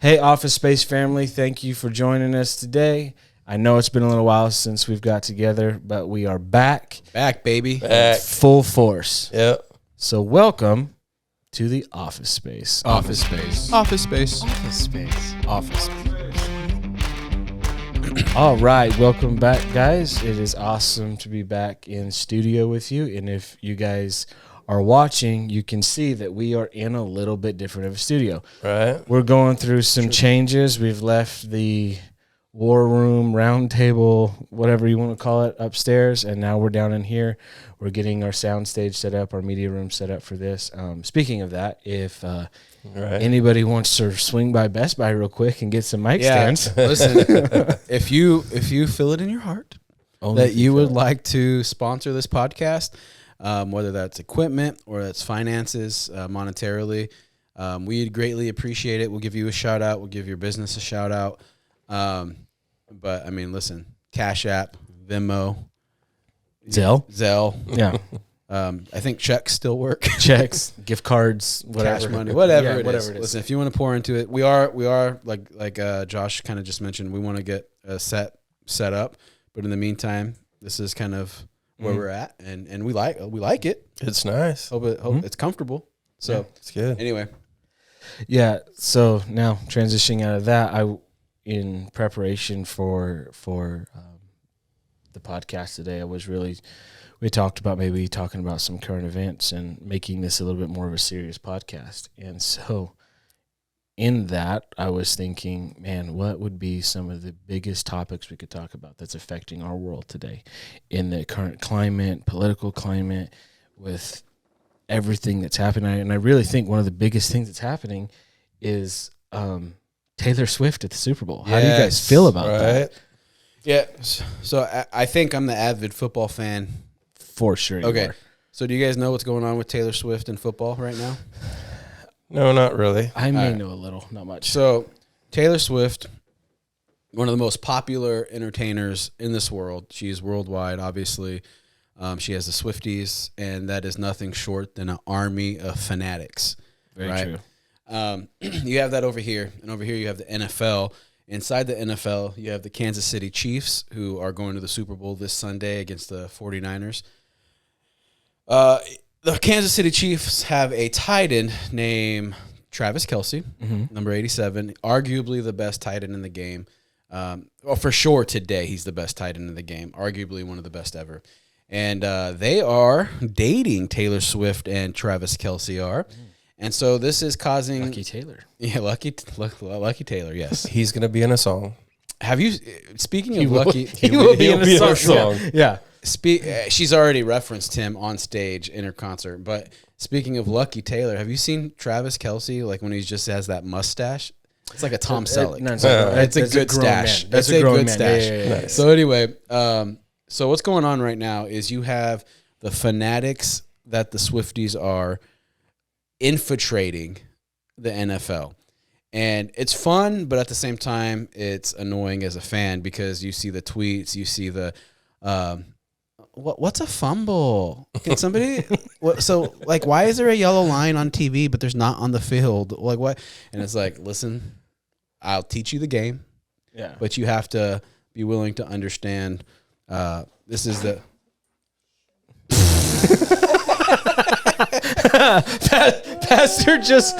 Hey, Office Space family, thank you for joining us today. I know it's been a little while since we've got together, but we are back. Back, baby. Back. Full force. Yep. So welcome to the Office Space. Office Space. Office Space. Office Space. Office Space. All right, welcome back, guys. It is awesome to be back in studio with you. And if you guys are watching, you can see that we are in a little bit different of a studio. Right. We're going through some changes. We've left the war room, round table, whatever you want to call it, upstairs, and now we're down in here. We're getting our sound stage set up, our media room set up for this. Speaking of that, if anybody wants to swing by Best Buy real quick and get some mic stands. Listen, if you feel it in your heart that you would like to sponsor this podcast, whether that's equipment or that's finances, monetarily, we'd greatly appreciate it. We'll give you a shout out. We'll give your business a shout out. But I mean, listen, Cash App, Venmo, Zelle. Yeah. I think checks still work. Checks, gift cards, whatever. Cash money, whatever, it is. Listen, if you want to pour into it, we are like Josh kind of just mentioned, we want to get a set up. But in the meantime, this is kind of where we're at, and we like it. It's nice. Hope it's comfortable. So It's good. anyway, Yeah. So now transitioning out of that, in preparation for the podcast today, we talked about maybe talking about some current events and making this a little bit more of a serious podcast. And so in that, I was thinking, man, what would be some of the biggest topics we could talk about that's affecting our world today in the current climate, political climate, with everything that's happening. And I really think one of the biggest things that's happening is Taylor Swift at the Super Bowl. How do you guys feel about that? Yeah. So I think I'm the avid football fan. For sure. Okay. So do you guys know what's going on with Taylor Swift and football right now? No, not really. I may know a little, not much. So Taylor Swift, one of the most popular entertainers in this world. She's worldwide, obviously. She has the Swifties, and that is nothing short than an army of fanatics. Very true. You have that over here, and over here you have the NFL. Inside the NFL, you have the Kansas City Chiefs, who are going to the Super Bowl this Sunday against the 49ers. The Kansas City Chiefs have a tight end named Travis Kelce, number 87, arguably the best tight end in the game. Well, for sure today, he's the best tight end in the game, arguably one of the best ever. And they are dating, Taylor Swift and Travis Kelce are. And so this is causing... Lucky Taylor. Yeah, Lucky Taylor, yes. He's going to be in a song. Have you... Speaking of Lucky... He will be in a song. Yeah. She's already referenced him on stage in her concert. But speaking of Lucky Taylor, have you seen Travis Kelce, like when he just has that mustache? It's like a Tom Selleck. It's a good stash. That's a good stash. Yeah. Nice. So anyway, so what's going on right now is you have the fanatics that the Swifties are infiltrating the NFL. And it's fun, but at the same time, it's annoying as a fan because you see the tweets, you see the... What's a fumble? Can somebody? Why is there a yellow line on TV but there's not on the field? Like what? And it's like, listen, I'll teach you the game. Yeah. But you have to be willing to understand. This is the. Pastor just.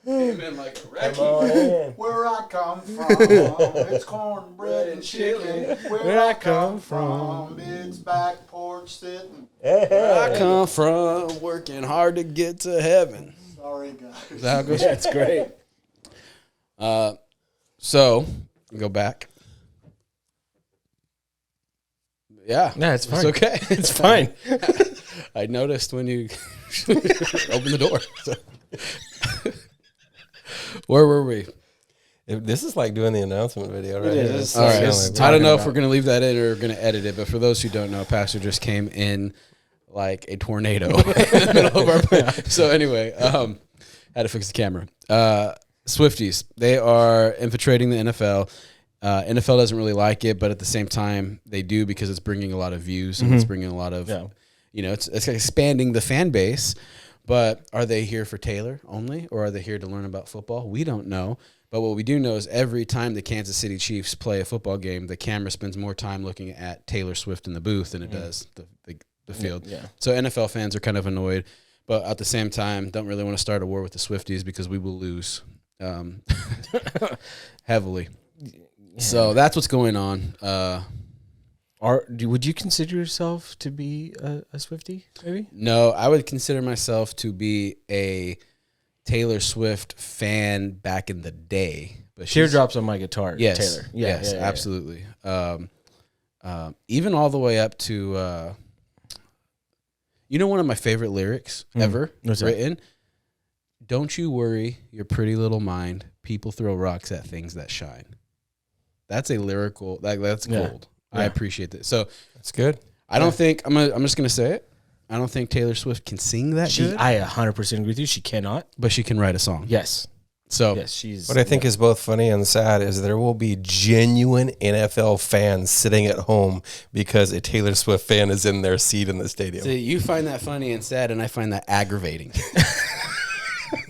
Amen, like where I come from, it's cornbread and chicken. Where I come from, it's back porch sitting. Where I come from, working hard to get to heaven. Sorry, guys. Is that how it goes? Yeah, it's great. So go back. Yeah, it's fine. It's okay. It's fine. I noticed when you opened the door. So. Where were we? This is like doing the announcement video, right? It is. All right. Just I don't know if about- we're going to leave that in or going to edit it, but for those who don't know, Pastor just came in like a tornado in the middle of our. So anyway, had to fix the camera. Swifties, they are infiltrating the NFL. NFL doesn't really like it, but at the same time, they do because it's bringing a lot of views and it's bringing a lot of, it's expanding the fan base. But are they here for Taylor only, or are they here to learn about football? We don't know. But what we do know is every time the Kansas City Chiefs play a football game, the camera spends more time looking at Taylor Swift in the booth than it does the field. Yeah. So NFL fans are kind of annoyed, but at the same time, don't really want to start a war with the Swifties because we will lose heavily. Yeah. So that's what's going on. Would you consider yourself to be a Swiftie, maybe? No, I would consider myself to be a Taylor Swift fan back in the day. But Teardrops on my guitar, yes, Taylor. Yes, absolutely. Even all the way up to, one of my favorite lyrics ever written? Don't you worry, your pretty little mind. People throw rocks at things that shine. That's a lyrical, that's gold. I appreciate that. So that's good. I don't think, I'm just going to say it. I don't think Taylor Swift can sing that good. I 100% agree with you. She cannot. But she can write a song. Yes. So yes, she's. What I think is both funny and sad is there will be genuine NFL fans sitting at home because a Taylor Swift fan is in their seat in the stadium. So you find that funny and sad, and I find that aggravating.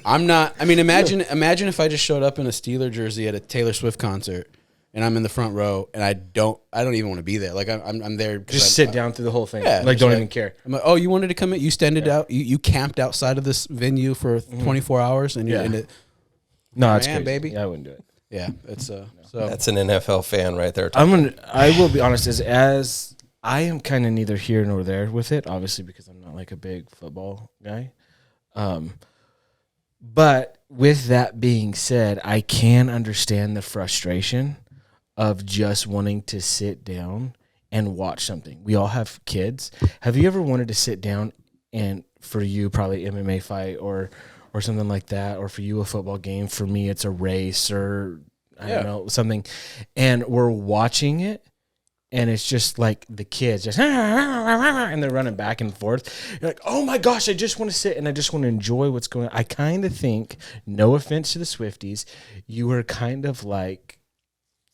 Imagine if I just showed up in a Steeler jersey at a Taylor Swift concert. And I'm in the front row, and I don't even want to be there. Like I'm there. Just sit down through the whole thing. Yeah, like don't even care. I'm like, oh, you wanted to come in? You standed out. You camped outside of this venue for 24 hours, and you're in it. No, it's crazy, baby. Yeah, I wouldn't do it. Yeah, it's so that's an NFL fan right there. I will be honest, as I am kind of neither here nor there with it, obviously because I'm not like a big football guy. But with that being said, I can understand the frustration of just wanting to sit down and watch something. We all have kids. Have you ever wanted to sit down and, for you, probably MMA fight or something like that, or for you a football game? For me, it's a race or I don't know, something. And we're watching it, and it's just like the kids just and they're running back and forth. You're like, oh my gosh, I just want to sit and I just want to enjoy what's going on. I kind of think, no offense to the Swifties, you are kind of like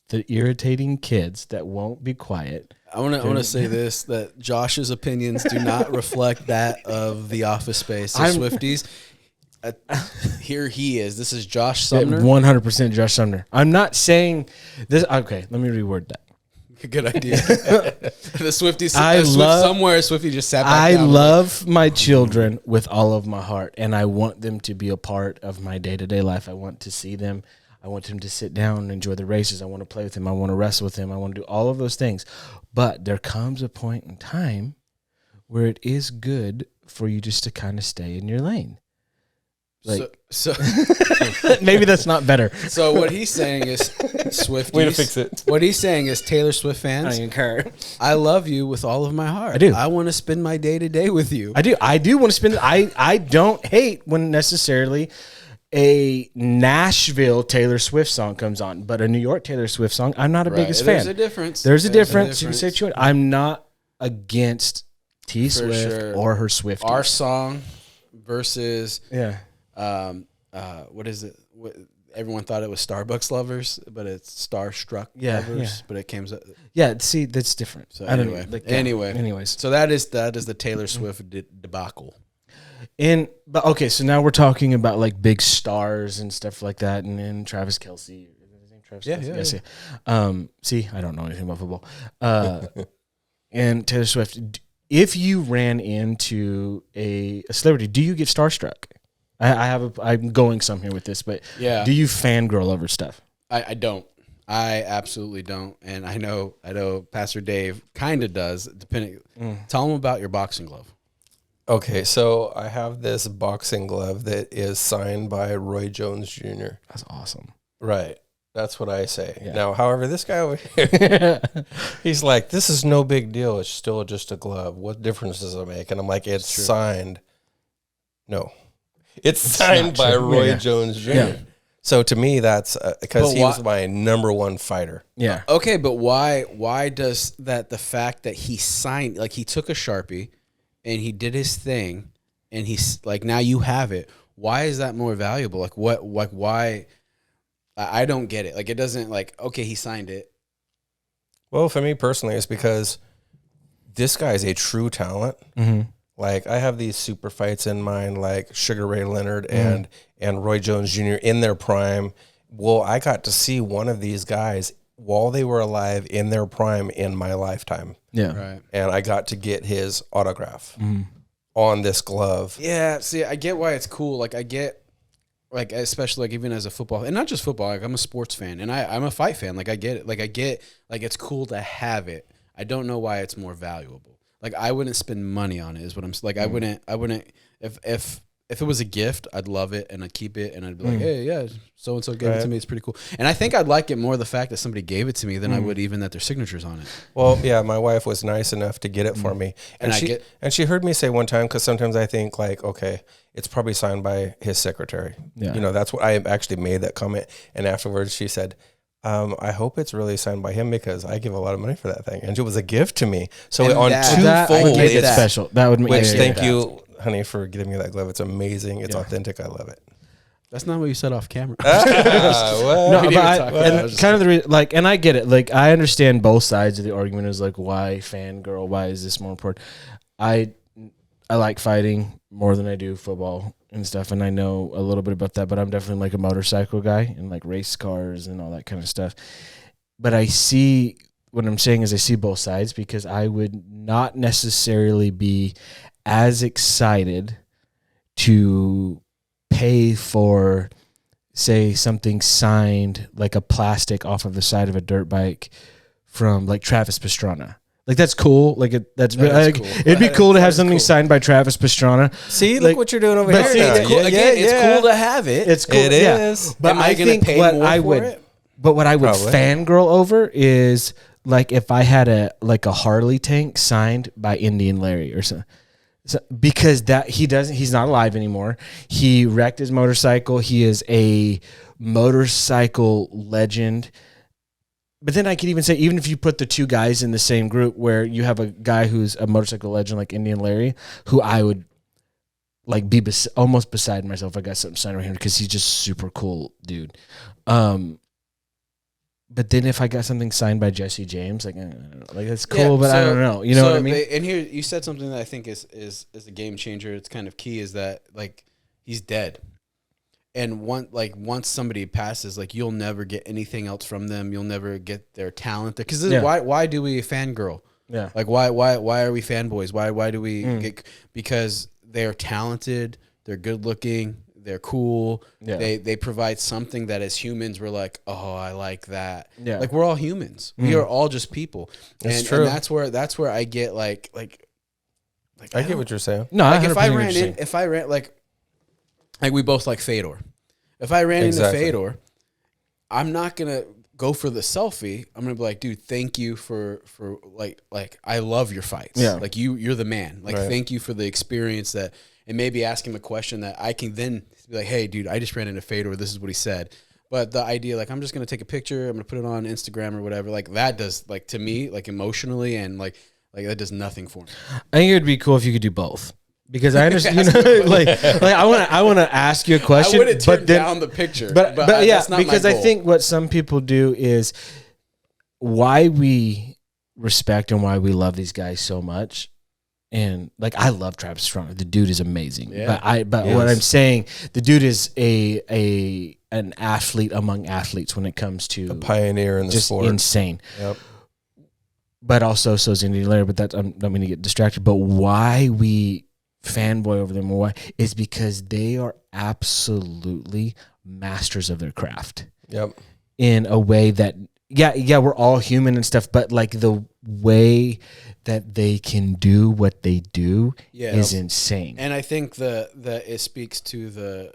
the irritating kids that won't be quiet. I want to say this, that Josh's opinions do not reflect that of the Office Space, the Swifties. Here he is. This is Josh Sumner. 100% Josh Sumner. I'm not saying this. Okay, let me reword that. Good idea. The Swifties. Somewhere Swiftie just sat back down. I love my children with all of my heart, and I want them to be a part of my day-to-day life. I want to see them. I want him to sit down and enjoy the races. I want to play with him. I want to wrestle with him. I want to do all of those things. But there comes a point in time where it is good for you just to kind of stay in your lane. Like, so maybe that's not better. So what he's saying is, Swifties. Way to fix it. What he's saying is, Taylor Swift fans, I don't even care. I love you with all of my heart. I do. I want to spend my day to day with you. I do want to spend. I don't hate when necessarily a Nashville Taylor Swift song comes on, but a New York Taylor Swift song, I'm not a biggest fan. There's a difference. There's a difference. You can say what. I'm not against T Swift or her Swift. Our song versus what is it? Everyone thought it was Starbucks lovers, but it's Starstruck lovers. But it came. See, that's different. So anyway, anyways, so that is the Taylor Swift debacle. But okay, so now we're talking about like big stars and stuff like that, and Travis Kelce. Yeah. See, I don't know anything about football. And Taylor Swift. If you ran into a celebrity, do you get starstruck? I'm going some here with this, but do you fangirl over stuff? I don't. I absolutely don't, and I know Pastor Dave kind of does. Depending, tell him about your boxing glove. Okay, so I have this boxing glove that is signed by Roy Jones Jr. That's awesome. Right. That's what I say. Yeah. Now, however, this guy over here, he's like, this is no big deal. It's still just a glove. What difference does it make? And I'm like, it's signed. No. It's signed by Roy Jones Jr. Yeah. So to me, that's because he was my number one fighter. Yeah. Okay, but why does that, the fact that he signed, like he took a Sharpie and he did his thing and he's like, now you have it. Why is that more valuable? Like why? I don't get it. Like, it doesn't, like, okay, he signed it. Well, for me personally, it's because this guy is a true talent. Mm-hmm. Like I have these super fights in mind, like Sugar Ray Leonard and Roy Jones Jr. in their prime. Well, I got to see one of these guys while they were alive in their prime in my lifetime. Yeah. Right. And I got to get his autograph on this glove. Yeah. See, I get why it's cool. Like I get, like especially like even as a football, and not just football. Like I'm a sports fan, and I'm a fight fan. Like I get it. Like I get like it's cool to have it. I don't know why it's more valuable. Like I wouldn't spend money on it. Is what I'm like. I wouldn't. If it was a gift, I'd love it and I'd keep it and I'd be like, hey, yeah, so and so gave it to me. It's pretty cool. And I think I'd like it more the fact that somebody gave it to me than I would even that their signatures on it. Well, yeah, my wife was nice enough to get it for me, and she heard me say one time, because sometimes I think like, okay, it's probably signed by his secretary. Yeah. You know, that's what I actually made that comment, and afterwards she said, I hope it's really signed by him because I give a lot of money for that thing, and it was a gift to me. So And on that- twofold, Make it that. special. That would make which yeah, thank yeah. you, honey, for giving me that glove. It's amazing. It's authentic. I love it. That's not what you said off camera. Well, No, We but didn't I, talk about it. I was and just kind of the like, and I get it. Like, I understand both sides of the argument. Is like, why fangirl? Why is this more important? I like fighting more than I do football and stuff, and I know a little bit about that. But I'm definitely like a motorcycle guy and like race cars and all that kind of stuff. But I see what I'm saying is I see both sides, because I would not necessarily be as excited to pay for, say, something signed, like a plastic off of the side of a dirt bike from like Travis Pastrana. Like that's cool. Like that's like, cool. it'd be cool to have something signed by Travis Pastrana. see, like- look what you're doing over but here. see, now. it's cool. It's cool to have it. It's cool. It yeah. is. But Am I gonna think pay what more I for would, it? but what I would Probably. fangirl over is like if I had a Harley tank signed by Indian Larry or something. So, because he's not alive anymore. He wrecked his motorcycle. He is a motorcycle legend. But then I could even say, even if you put the two guys in the same group, where you have a guy who's a motorcycle legend like Indian Larry, who I would like be almost beside myself if I got something signed with him, because he's just super cool dude. But then if I got something signed by Jesse James, like that's cool, but I don't know. You know what I mean? And here you said something that I think is a game changer. It's kind of key, is that like he's dead. And once somebody passes, like you'll never get anything else from them. You'll never get their talent. Because why do we fangirl? Yeah. Like why are we fanboys? Why do we get? Because they're talented, they're good looking, they're cool. Yeah. They provide something that as humans we're like, oh, I like that. Yeah. Like we're all humans. We are all just people. That's and, true. And that's where I get like I get what you're saying. No, like 100% if I ran like we both like Fedor. If I ran Exactly. into Fedor, I'm not gonna go for the selfie. I'm gonna be like, dude, thank you for like I love your fights. Yeah. Like you're the man. Like Right. thank you for the experience that, and maybe ask him a question that I can then be like, hey, dude, I just ran into Fedor. This is what he said. But the idea, like, I'm just gonna take a picture. I'm gonna put it on Instagram or whatever. Like that does, like to me, like emotionally and like that does nothing for me. I think it would be cool if you could do both, because I understand, like I want to ask you a question, I wouldn't turn but then, down the picture. but yeah, that's not my because I goal. think what some people do is why we respect and why we love these guys so much. And like, I love Travis Strong. The dude is amazing. Yeah. But what I'm saying, the dude is an athlete among athletes when it comes to A pioneer in the just sport. insane. Yep. But also so is Indian Larry. But I'm not going to get distracted. But why we fanboy over them, why is because they are absolutely masters of their craft Yep. in a way that we're all human and stuff, but like the way that they can do what they do is insane. And I think that it speaks to the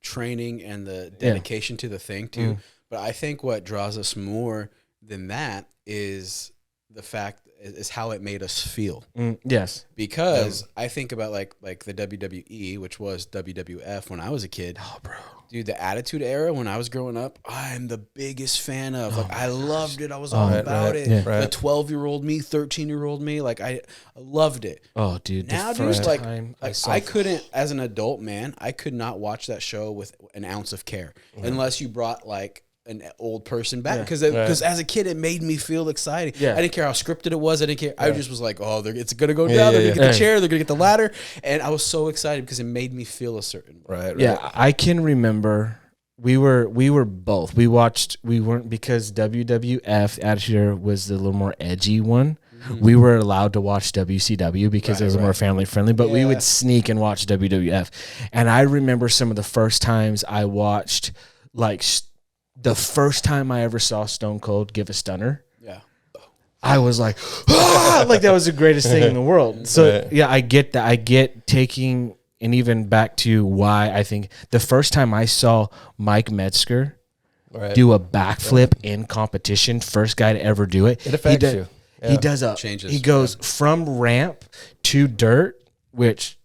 training and the dedication to the thing too. But I think what draws us more than that is the fact is how it made us feel. Yes. Because I think about like the WWE, which was WWF when I was a kid. Oh, bro. Dude, the Attitude Era when I was growing up, I'm the biggest fan of. Like, I loved it. I was all about it. Yeah. The 12-year-old me, 13-year-old me, like I loved it. Oh, dude. Now, dude, like I couldn't, as an adult man, I could not watch that show with an ounce of care unless you brought like an old person back because as a kid it made me feel excited. Yeah. I didn't care how scripted it was. I didn't care. I just was like, oh, it's gonna go down. They're gonna get the chair. They're gonna get the ladder, and I was so excited because it made me feel a certain way. Right. Yeah, I can remember we were both. We weren't because WWF Attitude Era was the little more edgy one. We were allowed to watch WCW because it was more family friendly, but we would sneak and watch WWF. And I remember some of the first times I watched, like the first time I ever saw Stone Cold give a stunner. Yeah. I was like, ah! Like that was the greatest thing in the world. So yeah, I get that. I get taking, and even back to why I think the first time I saw Mike Metzger do a backflip in competition, first guy to ever do it. It affects you. Yeah. He does he goes from ramp to dirt, which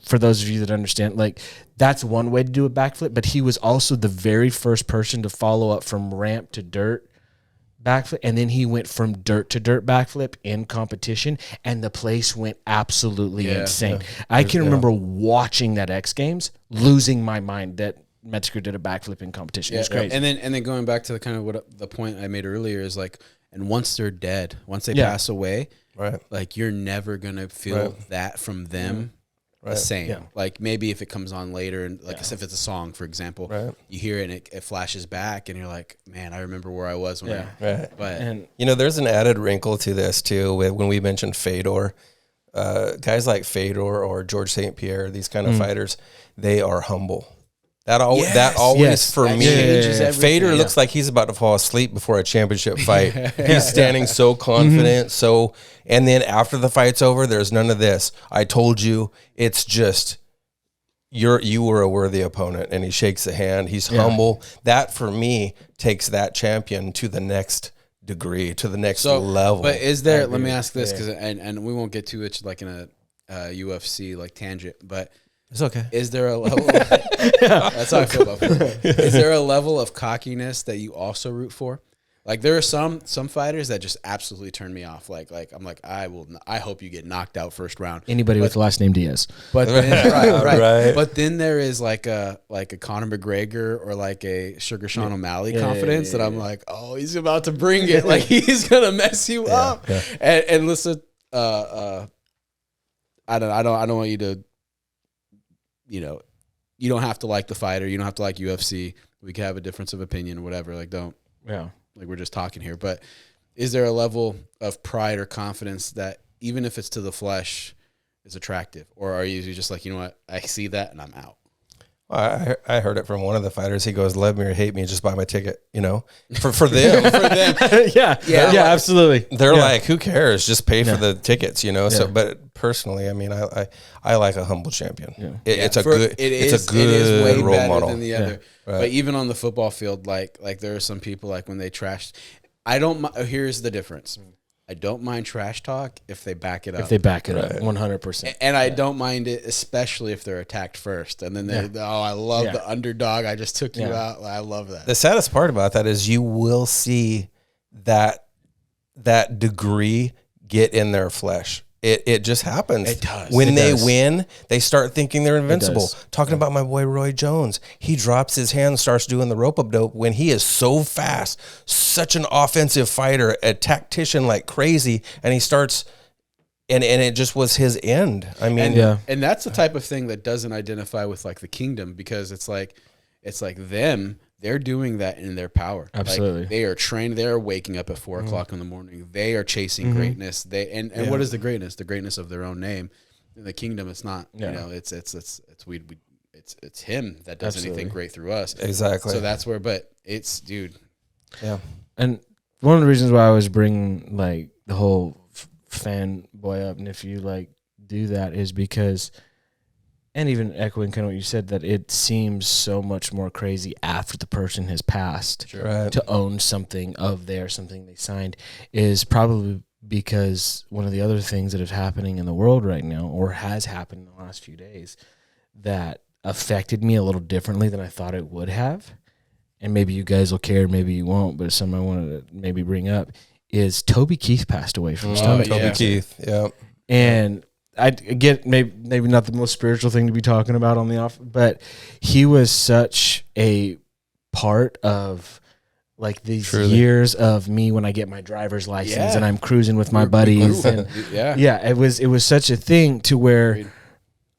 for those of you that understand, like that's one way to do a backflip, but he was also the very first person to follow up from ramp to dirt backflip, and then he went from dirt to dirt backflip in competition, and the place went absolutely insane. I can remember watching that X Games, losing my mind that Metzger did a backflip in competition. It was crazy. And then going back to the kind of what the point I made earlier is like, and once they're dead, once they pass away, like you're never gonna feel that from them the same. Yeah. Like maybe if it comes on later, and like if it's a song, for example, you hear it and it flashes back, and you're like, man, I remember where I was when But you know, there's an added wrinkle to this too. When we mentioned Fedor, guys like Fedor or George St. Pierre, these kind of fighters, they are humble. That always for me. Fedor looks like he's about to fall asleep before a championship fight. He's standing so confident, and then after the fight's over, there's none of this. I told you, it's just you were a worthy opponent, and he shakes the hand. He's humble. That for me takes that champion to the next degree, to the next level. But is there? Let me ask this because and we won't get too much like in a UFC like tangent, but. It's okay. Is there a level? That's how I feel about football. Is there a level of cockiness that you also root for? Like there are some fighters that just absolutely turn me off. Like I'm like I hope you get knocked out first round. Anybody with the last name Diaz. But then, right. But then there is like a Conor McGregor or like a Sugar Sean O'Malley confidence that I'm like, oh, he's about to bring it. Like he's gonna mess you up. Yeah. And listen, I don't want you to. You know, you don't have to like the fighter. You don't have to like UFC. We can have a difference of opinion or whatever. Like, don't. Yeah. Like, we're just talking here. But is there a level of pride or confidence that even if it's to the flesh is attractive? Or are you just like, you know what? I see that and I'm out. Well, I heard it from one of the fighters. He goes, love me or hate me, just buy my ticket, you know, for them. Yeah, absolutely. They're like, who cares? Just pay for the tickets, you know? So, but personally, I mean, I like a humble champion. Yeah. It's a good role model. Than the other. But even on the football field, like there are some people like when they trash, here's the difference. I don't mind trash talk if they back it up. If they back it up, 100%. And I don't mind it, especially if they're attacked first. And then I love the underdog. I just took you out. I love that. The saddest part about that is you will see that degree get in their flesh. It just happens. It does. When they win, they start thinking they're invincible. Talking about my boy Roy Jones. He drops his hand and starts doing the rope-up dope when he is so fast, such an offensive fighter, a tactician like crazy, and he starts and it just was his end. I mean, and that's the type of thing that doesn't identify with like the kingdom because it's like them. They're doing that in their power. Absolutely. Like they are trained. They're waking up at 4 o'clock in the morning. They are chasing greatness. And what is the greatness? The greatness of their own name. In the kingdom, it's not, you know, it's him that does anything great through us. Exactly. So that's where, but it's, dude. Yeah. And one of the reasons why I was bringing like the whole fanboy up, and if you like do that is because, and even echoing kind of what you said, that it seems so much more crazy after the person has passed to own something of theirs, something they signed, is probably because one of the other things that is happening in the world right now, or has happened in the last few days, that affected me a little differently than I thought it would have. And maybe you guys will care, maybe you won't, but it's something I wanted to maybe bring up, is Toby Keith passed away from stomach cancer. Toby Keith, yeah. And I get maybe not the most spiritual thing to be talking about on the off, but he was such a part of like these Truly. years of me when I get my driver's license Yeah. and I'm cruising with my We buddies. grew. And Yeah. it was such a thing to where Agreed.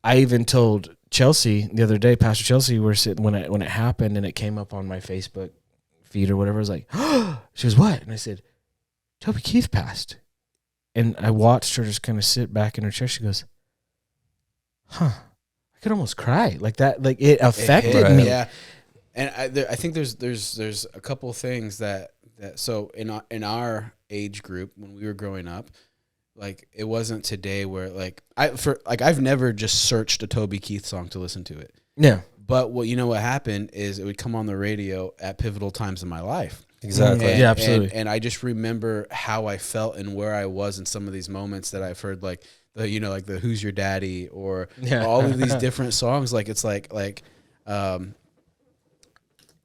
I even told Chelsea the other day, Pastor Chelsea, we're sitting when it happened and it came up on my Facebook feed or whatever. I was like, she goes, what? And I said, Toby Keith passed. And I watched her just kind of sit back in her chair. She goes, I could almost cry like that. Like it affected Right. me. Yeah. And I think there's a couple of things that so in our age group when we were growing up, like it wasn't today where like I've never just searched a Toby Keith song to listen to it. Yeah. But what happened is it would come on the radio at pivotal times in my life. Exactly. And, Yeah, absolutely. And I just remember how I felt and where I was in some of these moments that I've heard, like like the Who's Your Daddy or all of these different songs. Like it's like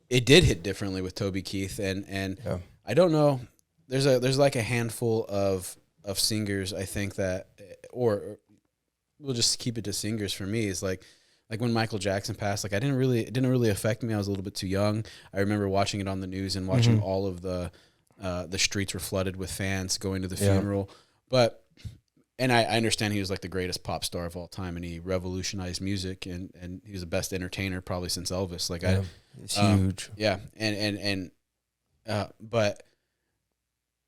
it did hit differently with Toby Keith, and I don't know. There's like a handful of singers I think that, or we'll just keep it to singers for me, is like when Michael Jackson passed, like it didn't really affect me. I was a little bit too young. I remember watching it on the news and watching all of the streets were flooded with fans going to the funeral. And I understand he was like the greatest pop star of all time, and he revolutionized music, and he was the best entertainer probably since Elvis. Like it's huge. Yeah, and but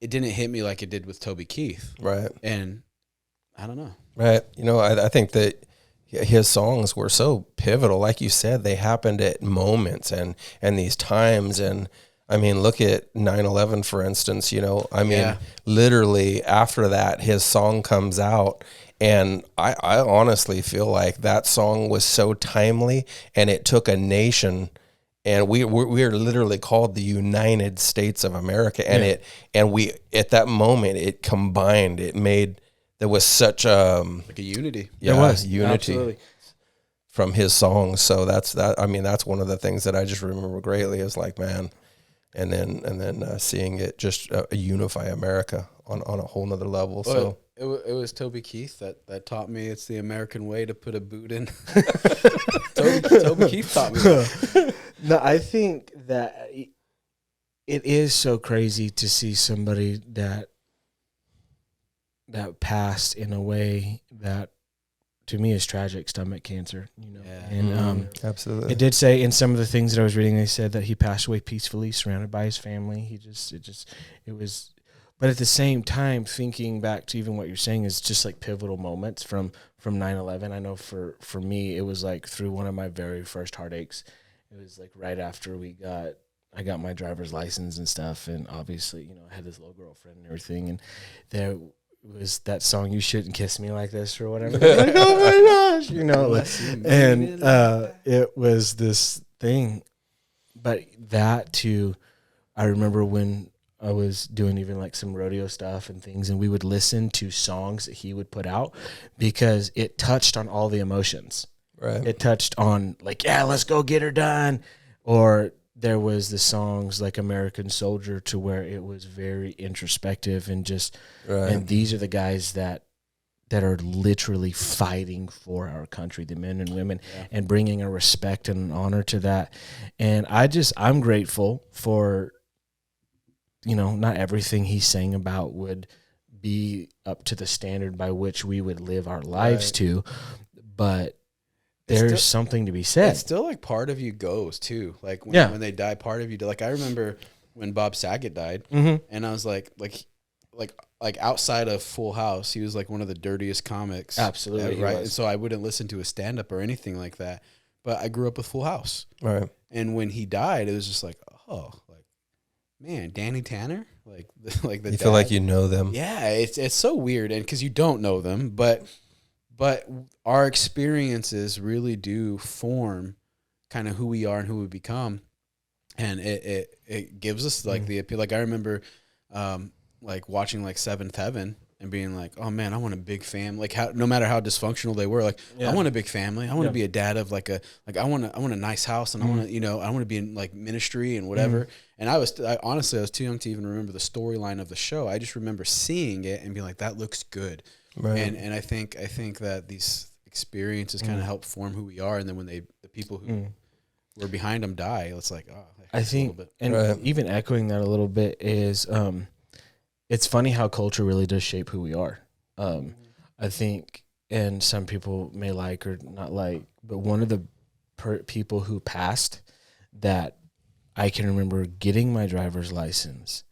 it didn't hit me like it did with Toby Keith, Right. and I don't know. Right. I think that his songs were so pivotal. Like you said, they happened at moments and these times. And I mean, look at 9/11, for instance, literally after that, his song comes out. And I honestly feel like that song was so timely, and it took a nation, and we are literally called the United States of America. And we, at that moment, it combined, it made, there was such Like a unity. yeah, There was unity absolutely. from his songs. So that's one of the things that I just remember greatly is like, man, and then seeing it just unify America on a whole nother level. So It was Toby Keith that taught me it's the American way to put a boot in. Toby Keith taught me that. No, I think that it is so crazy to see somebody that passed in a way that to me is tragic, stomach cancer, Yeah. And absolutely. it did say in some of the things that I was reading, they said that he passed away peacefully, surrounded by his family. It was, but at the same time, thinking back to even what you're saying is just like pivotal moments from 9/11. I know for me, it was like through one of my very first heartaches. It was like right after I got my driver's license and stuff. And obviously, I had this little girlfriend and everything. And there was that song, You Shouldn't Kiss Me Like This or whatever. Like, oh my gosh, and it was this thing. But that too, I remember when I was doing even like some rodeo stuff and things, and we would listen to songs that he would put out because it touched on all the emotions. Right. It touched on like, yeah, let's go get her done. Or there was the songs like American Soldier to where it was very introspective and just, and these are the guys that are literally fighting for our country, the men and women, and bringing a respect and an honor to that. And I'm grateful for, not everything he sang about would be up to the standard by which we would live our lives to, but there's something to be said. It's still like part of you goes too. Like when they die, part of you. Like I remember when Bob Saget died, and I was like outside of Full House, he was like one of the dirtiest comics. Absolutely, right. And so I wouldn't listen to his stand up or anything like that. But I grew up with Full House, Right. and when he died, it was just like, oh, like man, Danny Tanner, like the You feel dad. like you know them. Yeah, it's so weird, and because you don't know them, but our experiences really do form kind of who we are and who we become, and it gives us like the appeal. Like I remember, like watching like Seventh Heaven and being like, oh man, I want a big family. Like no matter how dysfunctional they were, like I want a big family. I want to be a dad of I want a nice house, and I want to I want to be in like ministry and whatever. And I honestly I was too young to even remember the storyline of the show. I just remember seeing it and being like, that looks good. Right. And I think that these experiences kind of help form who we are. And then when the people who we're behind them die. It's like, I think, and even echoing that a little bit is, it's funny how culture really does shape who we are. I think, and some people may like or not like, but one of the people who passed that I can remember getting my driver's license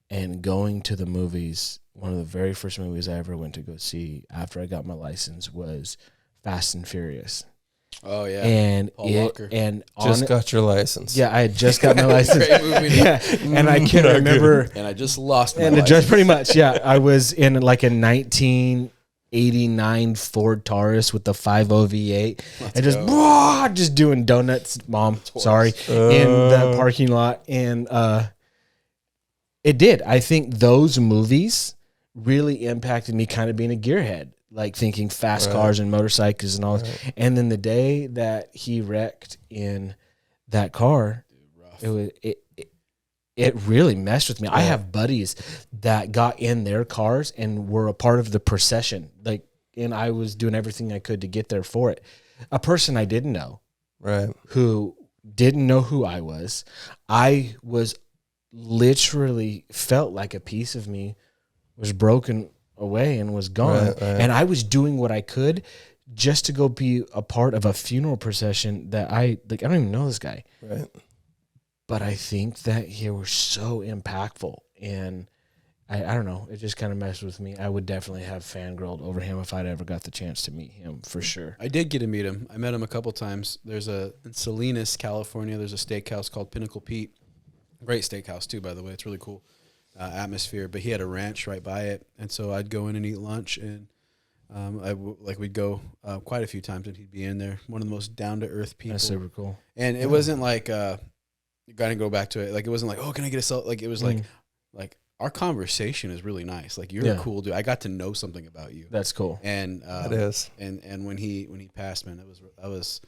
and going to the movies. One of the very first movies I ever went to go see after I got my license was Fast and Furious. Oh yeah, and Paul Walker. And just got your license. Yeah, I had just got my license. Great movie. Yeah, and I can remember, and I just lost my and license. just pretty much, yeah. I was in like a 1989 Ford Taurus with the 5.0 V8, and just doing donuts, Mom. Sorry, in the parking lot, and it did. I think those movies really impacted me, kind of being a gearhead. Like thinking fast cars and motorcycles and all. Right. And then the day that he wrecked in that car, it really messed with me. I have buddies that got in their cars and were a part of the procession. Like, and I was doing everything I could to get there for it. A person I didn't know, who didn't know who I was literally felt like a piece of me was broken away and was gone. And I was doing what I could just to go be a part of a funeral procession that I don't even know this guy. But I think that he was so impactful, and I don't know, it just kind of messed with me. I would definitely have fangirled over him if I'd ever got the chance to meet him, for sure. I did get to meet him. I met him a couple times. There's in Salinas, California, there's a steakhouse called Pinnacle Pete. Great steakhouse too, by the way. It's really cool. Atmosphere, but he had a ranch right by it, and so I'd go in and eat lunch, and we'd go quite a few times, and he'd be in there. One of the most down to earth people. That's super cool. And it wasn't like you gotta go back to it. Like it wasn't like, oh, can I get a cell? Like it was like our conversation is really nice. Like you're a cool dude. I got to know something about you. That's cool. And it is. And when he passed, man, I was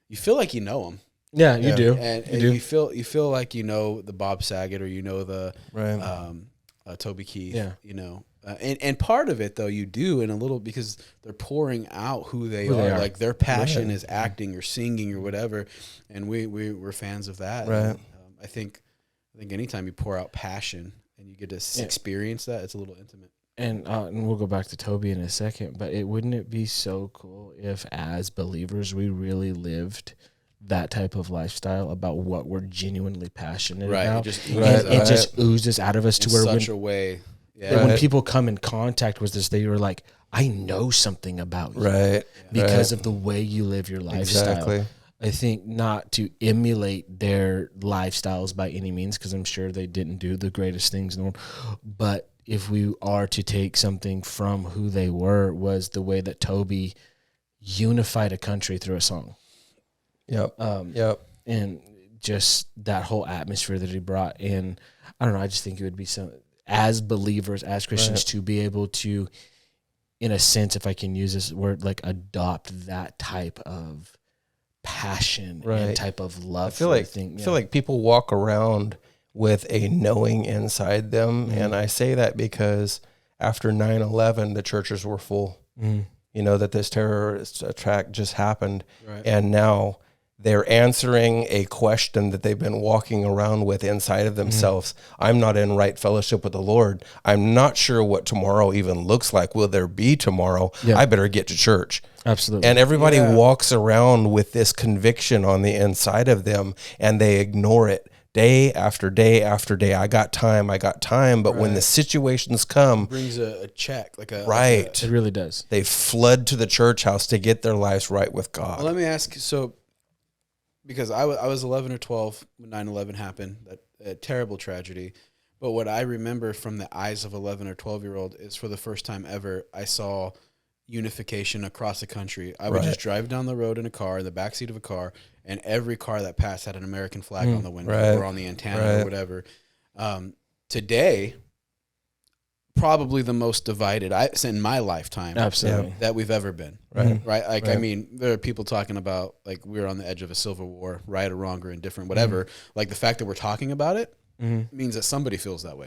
you feel like you know him. Yeah, you do. And you feel like you know the Bob Saget, or you know the Toby Keith. Yeah. You know, and part of it though you do in a little, because they're pouring out who they are. Like their passion is acting or singing or whatever, and we're fans of that. Right. And, I think anytime you pour out passion and you get to experience that, it's a little intimate. And we'll go back to Toby in a second, but wouldn't it be so cool if, as believers, we really lived that type of lifestyle about what we're genuinely passionate about? It just oozes out of us to where such a way. That when people come in contact with us, they were like, I know something about you. Because of the way you live your lifestyle. Exactly. I think not to emulate their lifestyles by any means, because I'm sure they didn't do the greatest things in the world. But if we are to take something from who they were, was the way that Toby unified a country through a song. And just that whole atmosphere that he brought. And I don't know, I just think it would be as believers, as Christians, to be able to, in a sense, if I can use this word, like adopt that type of passion and type of love. I feel like people walk around with a knowing inside them. And I say that because after 9/11, the churches were full. You know, that this terrorist attack just happened. And now they're answering a question that they've been walking around with inside of themselves. I'm not in right fellowship with the Lord. I'm not sure what tomorrow even looks like. Will there be tomorrow? I better get to church. Absolutely. And everybody walks around with this conviction on the inside of them, and they ignore it day after day after day. I got time. But when the situations come, it brings a check, it really does. They flood to the church house to get their lives right with God. Well, let me ask, because I was 11 or 12 when 9/11 happened, that terrible tragedy. But what I remember from the eyes of 11 or 12-year-old is, for the first time ever, I saw unification across the country. I would just drive down the road in a car, in the backseat of a car, and every car that passed had an American flag on the window or on the antenna or whatever. Today, probably the most divided in my lifetime that we've ever been. I mean, there are people talking about, like, we're on the edge of a civil war, right or wrong or indifferent, whatever. Like, the fact that we're talking about it means that somebody feels that way.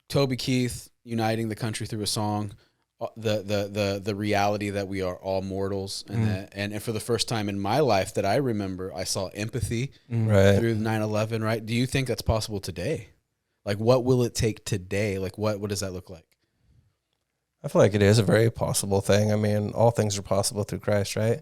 Toby Keith uniting the country through a song. the reality that we are all mortals, and and for the first time in my life that I remember, I saw empathy Right. through 9/11. Right? Do you think that's possible today? Like, what will it take today? Like, what does that look like? I feel like it is a very possible thing. I mean, all things are possible through Christ, right?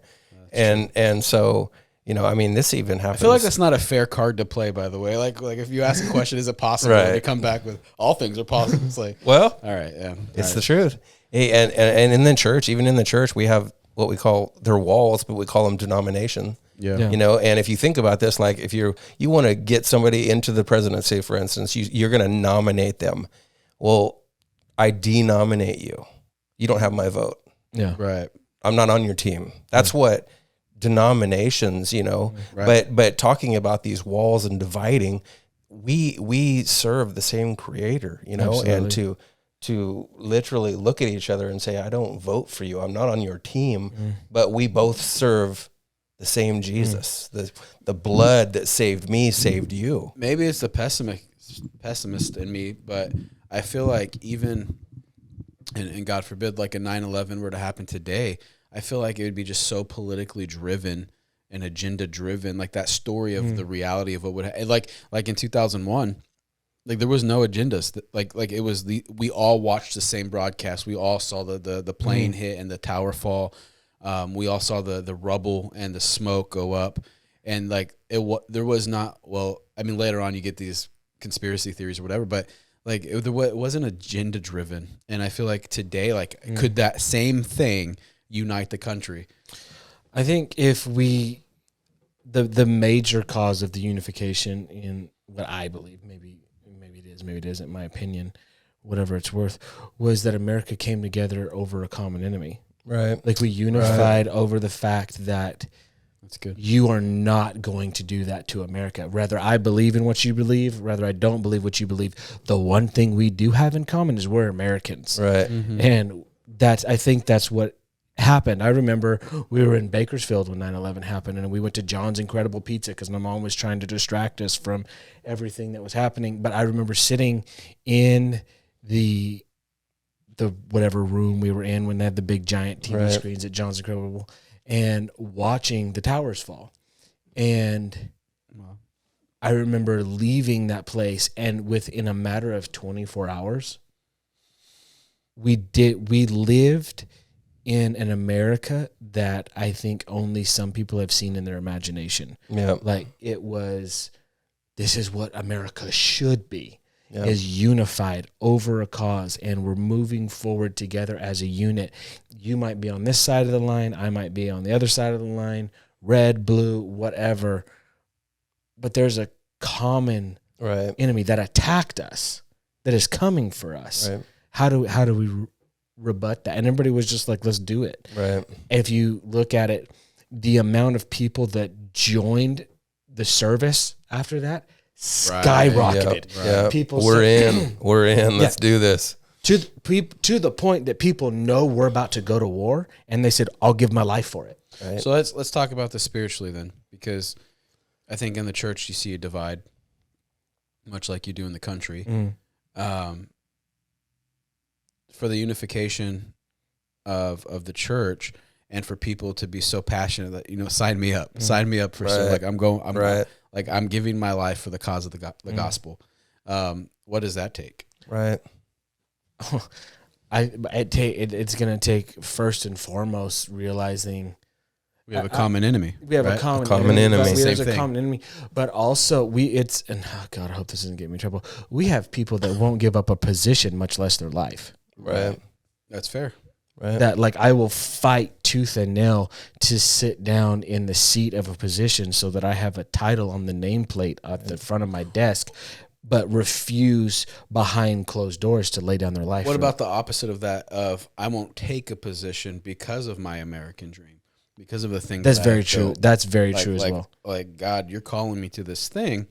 And so, you know, I mean, this even happens. I feel like that's not a fair card to play, by the way. Like if you ask a question, is it possible? Right. And they come back with all things are possible. It's like, well, all right, yeah, it's the truth. And in the church, even in the church, we have what we call their walls, but we call them denomination. Yeah. You know, and if you think about this, like if you want to get somebody into the presidency, for instance, you're going to nominate them. Well, I denominate you. You don't have my vote. Yeah. Right. I'm not on your team. That's what denominations, you know. Right. But talking about these walls and dividing, we serve the same creator, you know, Absolutely. and to literally look at each other and say, I don't vote for you. I'm not on your team, but we both serve the same Jesus. The blood that saved me saved you. Maybe it's the pessimist in me, but I feel like even, and God forbid, like a 9/11 were to happen today, I feel like it would be just so politically driven and agenda driven, like that story of the reality of what would like in 2001. Like there was no agendas. Like it was we all watched the same broadcast. We all saw the plane hit and the tower fall. We all saw the rubble and the smoke go up, and like there was not. Well, I mean, later on you get these conspiracy theories or whatever, but like it wasn't agenda driven. And I feel like today, like could that same thing unite the country? I think if we, the major cause of the unification in what I believe, maybe it is, maybe it isn't, my opinion, whatever it's worth, was that America came together over a common enemy. Right. Like we unified over the fact that That's good. you are not going to do that to America. Whether I believe in what you believe, whether I don't believe what you believe, the one thing we do have in common is we're Americans. Right. And I think that's what happened. I remember we were in Bakersfield when 9/11 happened, and we went to John's Incredible Pizza because my mom was trying to distract us from everything that was happening. But I remember sitting in the whatever room we were in when they had the big giant TV screens at John's Incredible and watching the towers fall. And I remember leaving that place, and within a matter of 24 hours, we lived in an America that I think only some people have seen in their imagination. Yeah. Like this is what America should be. Yeah. Is unified over a cause, and we're moving forward together as a unit. You might be on this side of the line, I might be on the other side of the line, red, blue, whatever. But there's a common enemy that attacked us, that is coming for us. Right. How do we rebut that? And everybody was just like, let's do it. Right. If you look at it, the amount of people that joined the service after that skyrocketed. Yep. People we're said, in. Let's do this. To the point that people know we're about to go to war, and they said, I'll give my life for it. Right. So let's talk about this spiritually then, because I think in the church you see a divide, much like you do in the country. For the unification of the church, and for people to be so passionate that, sign me up for so like I'm giving my life for the cause of the gospel. What does that take? Right. It's going to take first and foremost realizing we have a common enemy. We have right? a common enemy. There's a common enemy, but also God, I hope this doesn't get me in trouble. We have people that won't give up a position, much less their life. Right. That's fair. Right. That like I will fight tooth and nail to sit down in the seat of a position so that I have a title on the nameplate at the front of my desk, but refuse behind closed doors to lay down their life. What about the opposite of that? Of I won't take a position because of my American dream, because of the thing. That's very true. That's very true as like, well. Like God, you're calling me to this thing.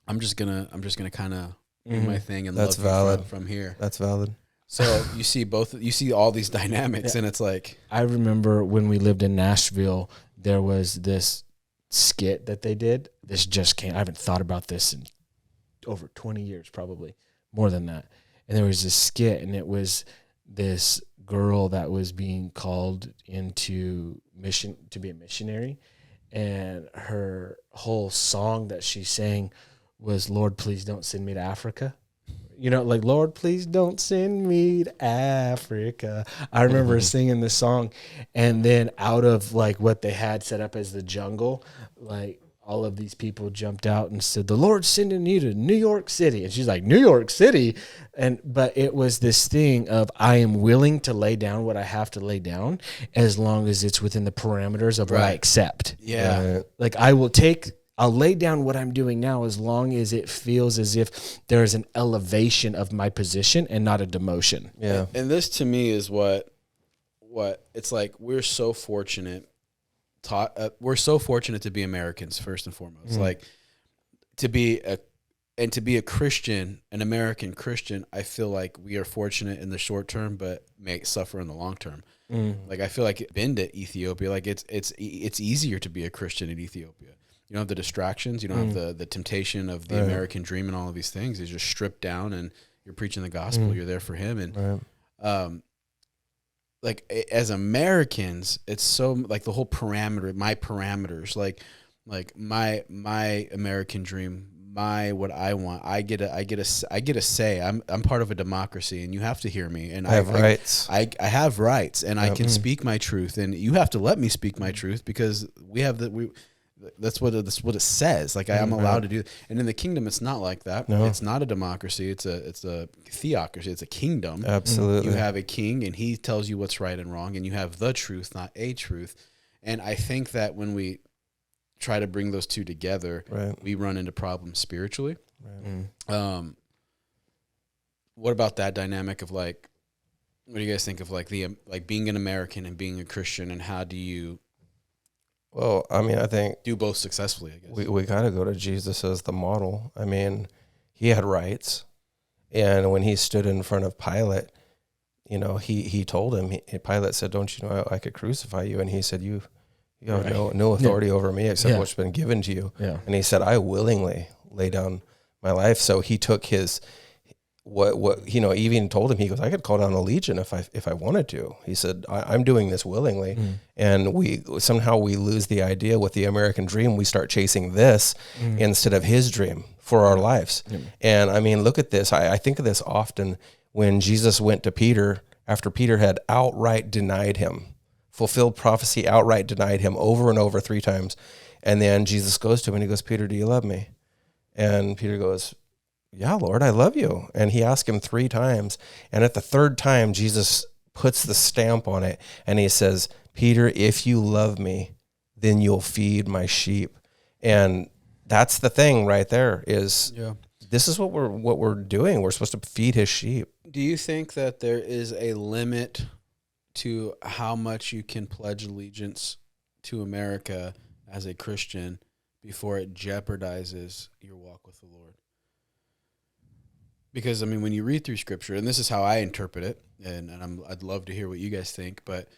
I'm just gonna kind of do my thing and That's love you valid. from here. That's valid. So you see all these dynamics, and it's like I remember when we lived in Nashville, there was this skit that they did. This just came. I haven't thought about this in over 20 years, probably more than that. And there was this skit, and it was this girl that was being called into mission to be a missionary, and her whole song that she sang was, Lord, please don't send me to Africa. You know, like, Lord, please don't send me to Africa. I remember singing this song, and then out of like what they had set up as the jungle, like all of these people jumped out and said, the Lord's sending you to New York City. And she's like, New York City? But it was this thing of, I am willing to lay down what I have to lay down as long as it's within the parameters of what I accept. Yeah. Like, I'll lay down what I'm doing now as long as it feels as if there is an elevation of my position and not a demotion. Yeah. And this to me is what it's like. We're so fortunate. We're so fortunate to be Americans first and foremost. Like to be a Christian, an American Christian. I feel like we are fortunate in the short term, but may suffer in the long term. Like I feel like been to Ethiopia. Like it's easier to be a Christian in Ethiopia. You don't have the distractions. You don't have the temptation of the American dream and all of these things. It's just stripped down, and you're preaching the gospel. You're there for Him, and like as Americans, it's so like the whole my parameters, like my American dream, what I want. I get a say. I'm part of a democracy, and you have to hear me. And I have rights. I have rights, and I can speak my truth, and you have to let me speak my truth because that's what it says. Like I'm allowed to do. And in the kingdom, it's not like that. No. It's not a democracy. It's a theocracy. It's a kingdom. Absolutely. You have a king, and he tells you what's right and wrong, and you have the truth, not a truth. And I think that when we try to bring those two together, we run into problems spiritually. What about that dynamic of like, what do you guys think of like being an American and being a Christian, and how do you? Well, I mean, I think do both successfully, I guess. We got to go to Jesus as the model. I mean, he had rights. And when he stood in front of Pilate, you know, he told him, Pilate said, don't you know I could crucify you? And he said, you have no authority over me except what's been given to you. Yeah. And he said, I willingly lay down my life. So he took his... What you know, even told him, he goes, I could call down a legion if I wanted to. He said, I'm doing this willingly. And we somehow lose the idea with the American dream. We start chasing this instead of his dream for our lives. And I mean, look at this. I think of this often when Jesus went to Peter after Peter had outright denied him, fulfilled prophecy, outright denied him over and over 3 times. And then Jesus goes to him and he goes, Peter, do you love me? And Peter goes, yeah, Lord, I love you. And he asked him 3 times. And at the 3rd time, Jesus puts the stamp on it. And he says, Peter, if you love me, then you'll feed my sheep. And that's the thing right there is this is what we're doing. We're supposed to feed his sheep. Do you think that there is a limit to how much you can pledge allegiance to America as a Christian before it jeopardizes your walk with the Lord? Because, I mean, when you read through Scripture, and this is how I interpret it, and I'd love to hear what you guys think, but,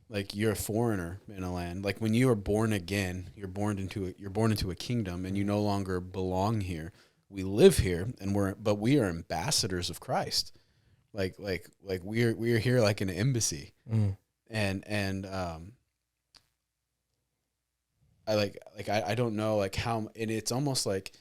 like, you're a foreigner in a land. Like, when you are born again, you're born into a kingdom, and you no longer belong here. We live here, but we are ambassadors of Christ. Like we are here like an embassy, and I don't know like how, and it's almost like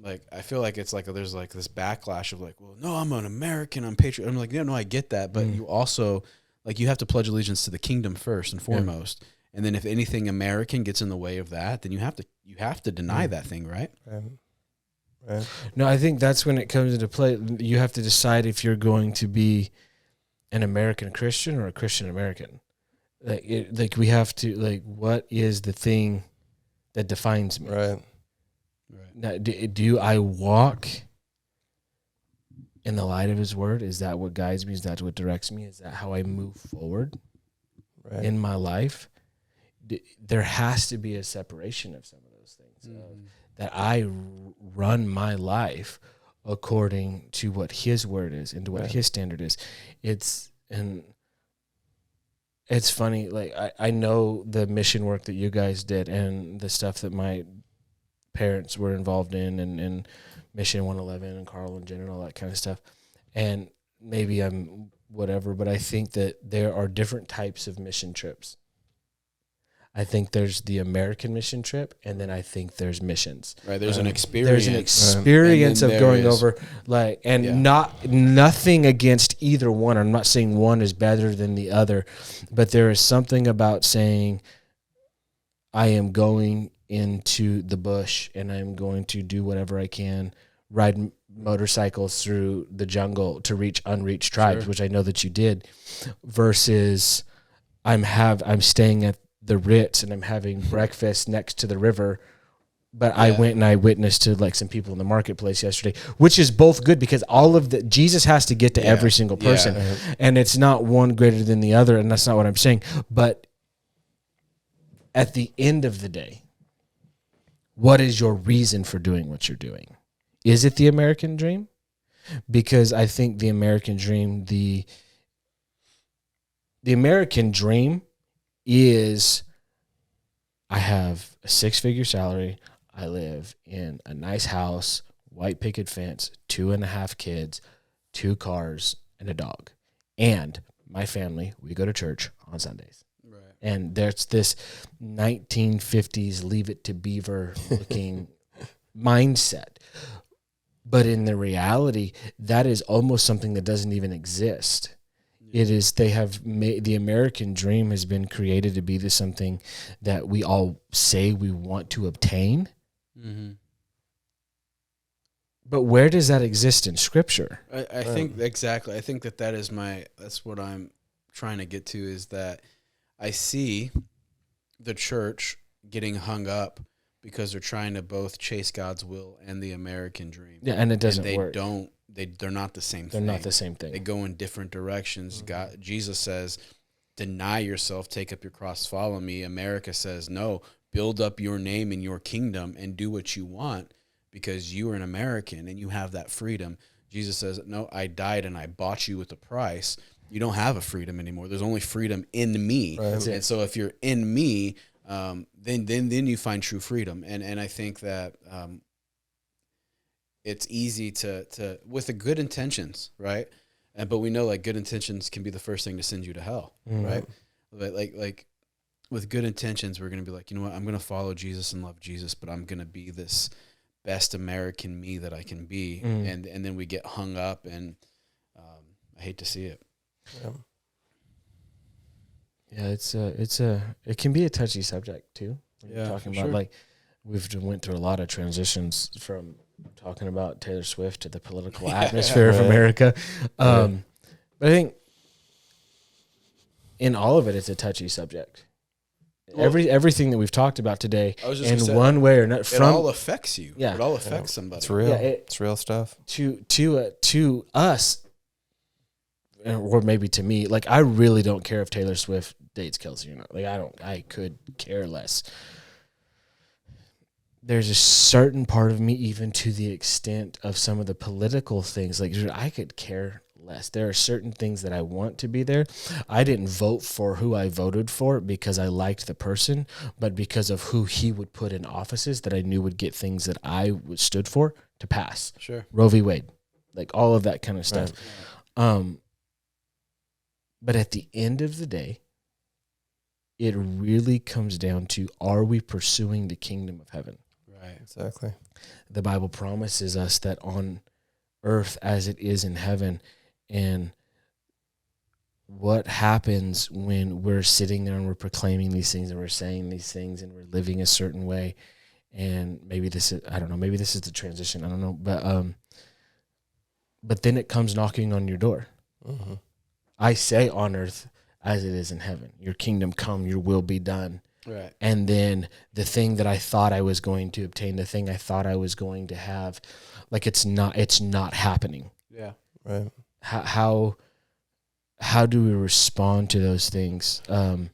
I feel like it's like there's like this backlash of like, well, no, I'm an American, I'm patriot. I'm like, no, I get that, but you also like you have to pledge allegiance to the kingdom first and foremost, and then if anything American gets in the way of that, then you have to deny that thing, right? No, I think that's when it comes into play. You have to decide if you're going to be an American Christian or a Christian American. Like we have to like, what is the thing that defines me? Right. Now, do I walk in the light of His Word? Is that what guides me? Is that what directs me? Is that how I move forward in my life? There has to be a separation of some of those things. That I run my life according to what His Word is and to what His standard is. It's funny. Like I know the mission work that you guys did and the stuff that my parents were involved in and Mission 111 and Carl and Jen and all that kind of stuff. And maybe I'm whatever, but I think that there are different types of mission trips. I think there's the American mission trip, and then I think there's missions. Right, there's an experience. There's an experience of going over, like, and nothing against either one. I'm not saying one is better than the other, but there is something about saying, I am going into the bush and I'm going to do whatever I can, ride motorcycles through the jungle to reach unreached tribes, which I know that you did, versus I'm staying at the Ritz and I'm having breakfast next to the river. But I went and I witnessed to like some people in the marketplace yesterday, which is both good because Jesus has to get to every single person, and it's not one greater than the other. And that's not what I'm saying. But at the end of the day, what is your reason for doing what you're doing? Is it the American dream? Because I think the American dream, the American dream is, I have a 6-figure salary. I live in a nice house, white picket fence, 2.5 kids, 2 cars, and a dog. And my family, we go to church on Sundays. Right. And there's this 1950s Leave It to Beaver looking mindset. But in the reality, that is almost something that doesn't even exist. It is, they have made, the American dream has been created to be this something that we all say we want to obtain. Mm-hmm. But where does that exist in Scripture? I think exactly. I think that's what I'm trying to get to, is that I see the church getting hung up because they're trying to both chase God's will and the American dream. Yeah, and it doesn't work. They're not the same thing. They're not the same thing. They go in different directions. Jesus says, deny yourself, take up your cross, follow me. America says, no, build up your name and your kingdom and do what you want because you are an American and you have that freedom. Jesus says, no, I died and I bought you with a price. You don't have a freedom anymore. There's only freedom in me. Right. And so if you're in me, then you find true freedom. And I think that it's easy to with the good intentions, right? But we know like good intentions can be the first thing to send you to hell, right? But like with good intentions, we're gonna be like, you know what, I'm gonna follow Jesus and love Jesus, but I'm gonna be this best American me that I can be, and then we get hung up, and I hate to see it. Yeah, it can be a touchy subject too. When you're talking about like we've went through a lot of transitions from talking about Taylor Swift to the political atmosphere of America. But I think in all of it, it's a touchy subject. Well, everything that we've talked about today, in one way or another, it all affects you. Yeah, it all affects somebody. It's real. Yeah, it's real stuff. To us, or maybe to me, like I really don't care if Taylor Swift dates Kelsey or not. Like I could care less. There's a certain part of me, even to the extent of some of the political things, like I could care less. There are certain things that I want to be there. I didn't vote for who I voted for because I liked the person, but because of who he would put in offices that I knew would get things that I stood for to pass. Sure. Roe v. Wade, like all of that kind of stuff. Right. But at the end of the day, it really comes down to, are we pursuing the kingdom of heaven? Right. Exactly. The Bible promises us that on earth as it is in heaven. And what happens when we're sitting there and we're proclaiming these things and we're saying these things and we're living a certain way, and maybe this is, I don't know, maybe this is the transition, I don't know, but then it comes knocking on your door. Mm-hmm. I say on earth as it is in heaven, your kingdom come, your will be done. Right. And then the thing that I thought I was going to obtain, the thing I thought I was going to have, like it's not happening. Yeah. Right. How do we respond to those things? And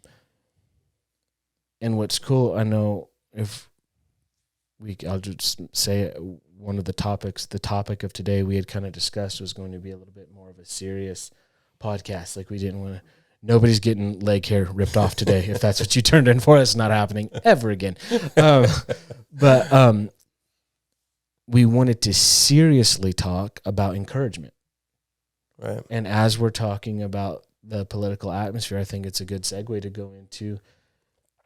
what's cool, I know I'll just say one of the topics, the topic of today we had kind of discussed was going to be a little bit more of a serious podcast. Like we didn't want to, nobody's getting leg hair ripped off today. If that's what you turned in for, it's not happening ever again. But we wanted to seriously talk about encouragement. Right. And as we're talking about the political atmosphere, I think it's a good segue to go into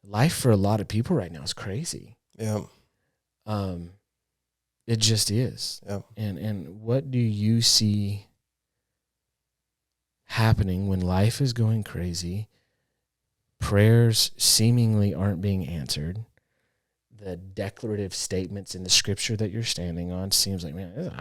life for a lot of people right now is crazy. Yeah. It just is. Yeah. And what do you see happening when life is going crazy? Prayers seemingly aren't being answered. The declarative statements in the scripture that you're standing on seems like, man,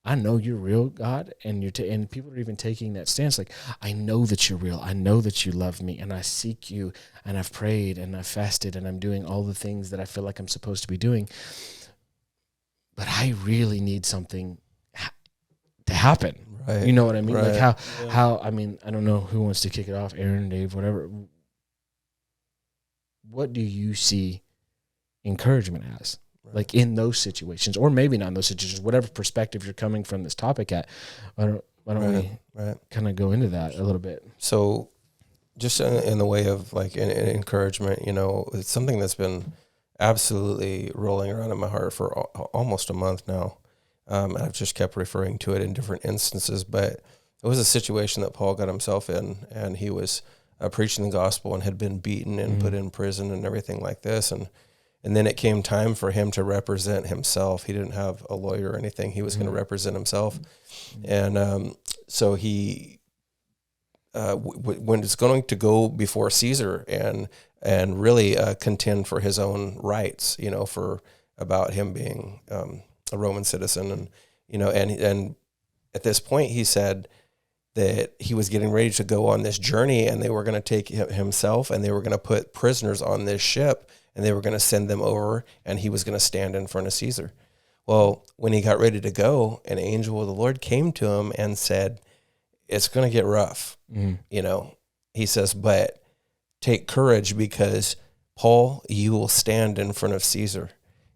I know you're real, God, and and people are even taking that stance like, I know that you're real. I know that you love me, and I seek you, and I've prayed, and I've fasted, and I'm doing all the things that I feel like I'm supposed to be doing. But I really need something to happen. Right. You know what I mean? Right. Like how I mean, I don't know who wants to kick it off, Aaron, Dave, whatever. What do you see encouragement as? Right. Like in those situations, or maybe not in those situations, whatever perspective you're coming from this topic at. Why don't we kind of go into that a little bit? So just in the way of like an encouragement, you know, it's something that's been absolutely rolling around in my heart for almost a month now. And I've just kept referring to it in different instances, but it was a situation that Paul got himself in, and he was preaching the gospel and had been beaten and put in prison and everything like this. And then it came time for him to represent himself. He didn't have a lawyer or anything. He was going to represent himself. And so he when it's going to go before Caesar and really contend for his own rights, you know, for about him being a Roman citizen, and you know, and at this point he said that he was getting ready to go on this journey, and they were going to take himself, and they were going to put prisoners on this ship, and they were going to send them over, and he was going to stand in front of Caesar. Well, when he got ready to go, an angel of the Lord came to him and said, it's going to get rough. You know, he says, but take courage, because Paul, you will stand in front of Caesar.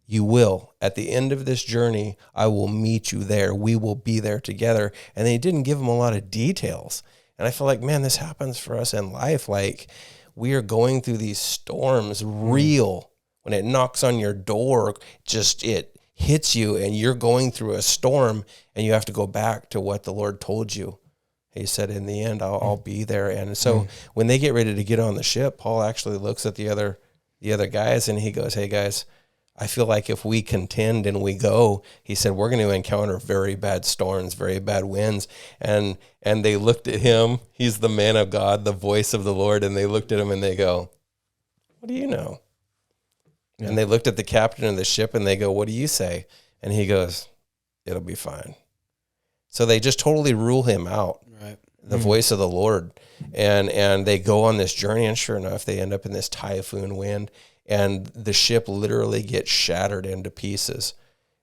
You will. At the end of this journey, I will meet you there. We will be there together. And they didn't give him a lot of details. And I feel like, man, this happens for us in life. Like, we are going through these storms real. When it knocks on your door, just it hits you, and you're going through a storm, and you have to go back to what the Lord told you. He said, in the end, I'll be there. And so when they get ready to get on the ship, Paul actually looks at the other guys, and he goes, hey, guys, I feel like if we contend and we go, he said, we're going to encounter very bad storms, very bad winds. And they looked at him. He's the man of God, the voice of the Lord. And they looked at him and they go, what do you know? Yeah. And they looked at the captain of the ship and they go, what do you say? And he goes, it'll be fine. So they just totally rule him out. Right. The voice of the Lord. And they go on this journey, and sure enough, they end up in this typhoon wind, and the ship literally gets shattered into pieces.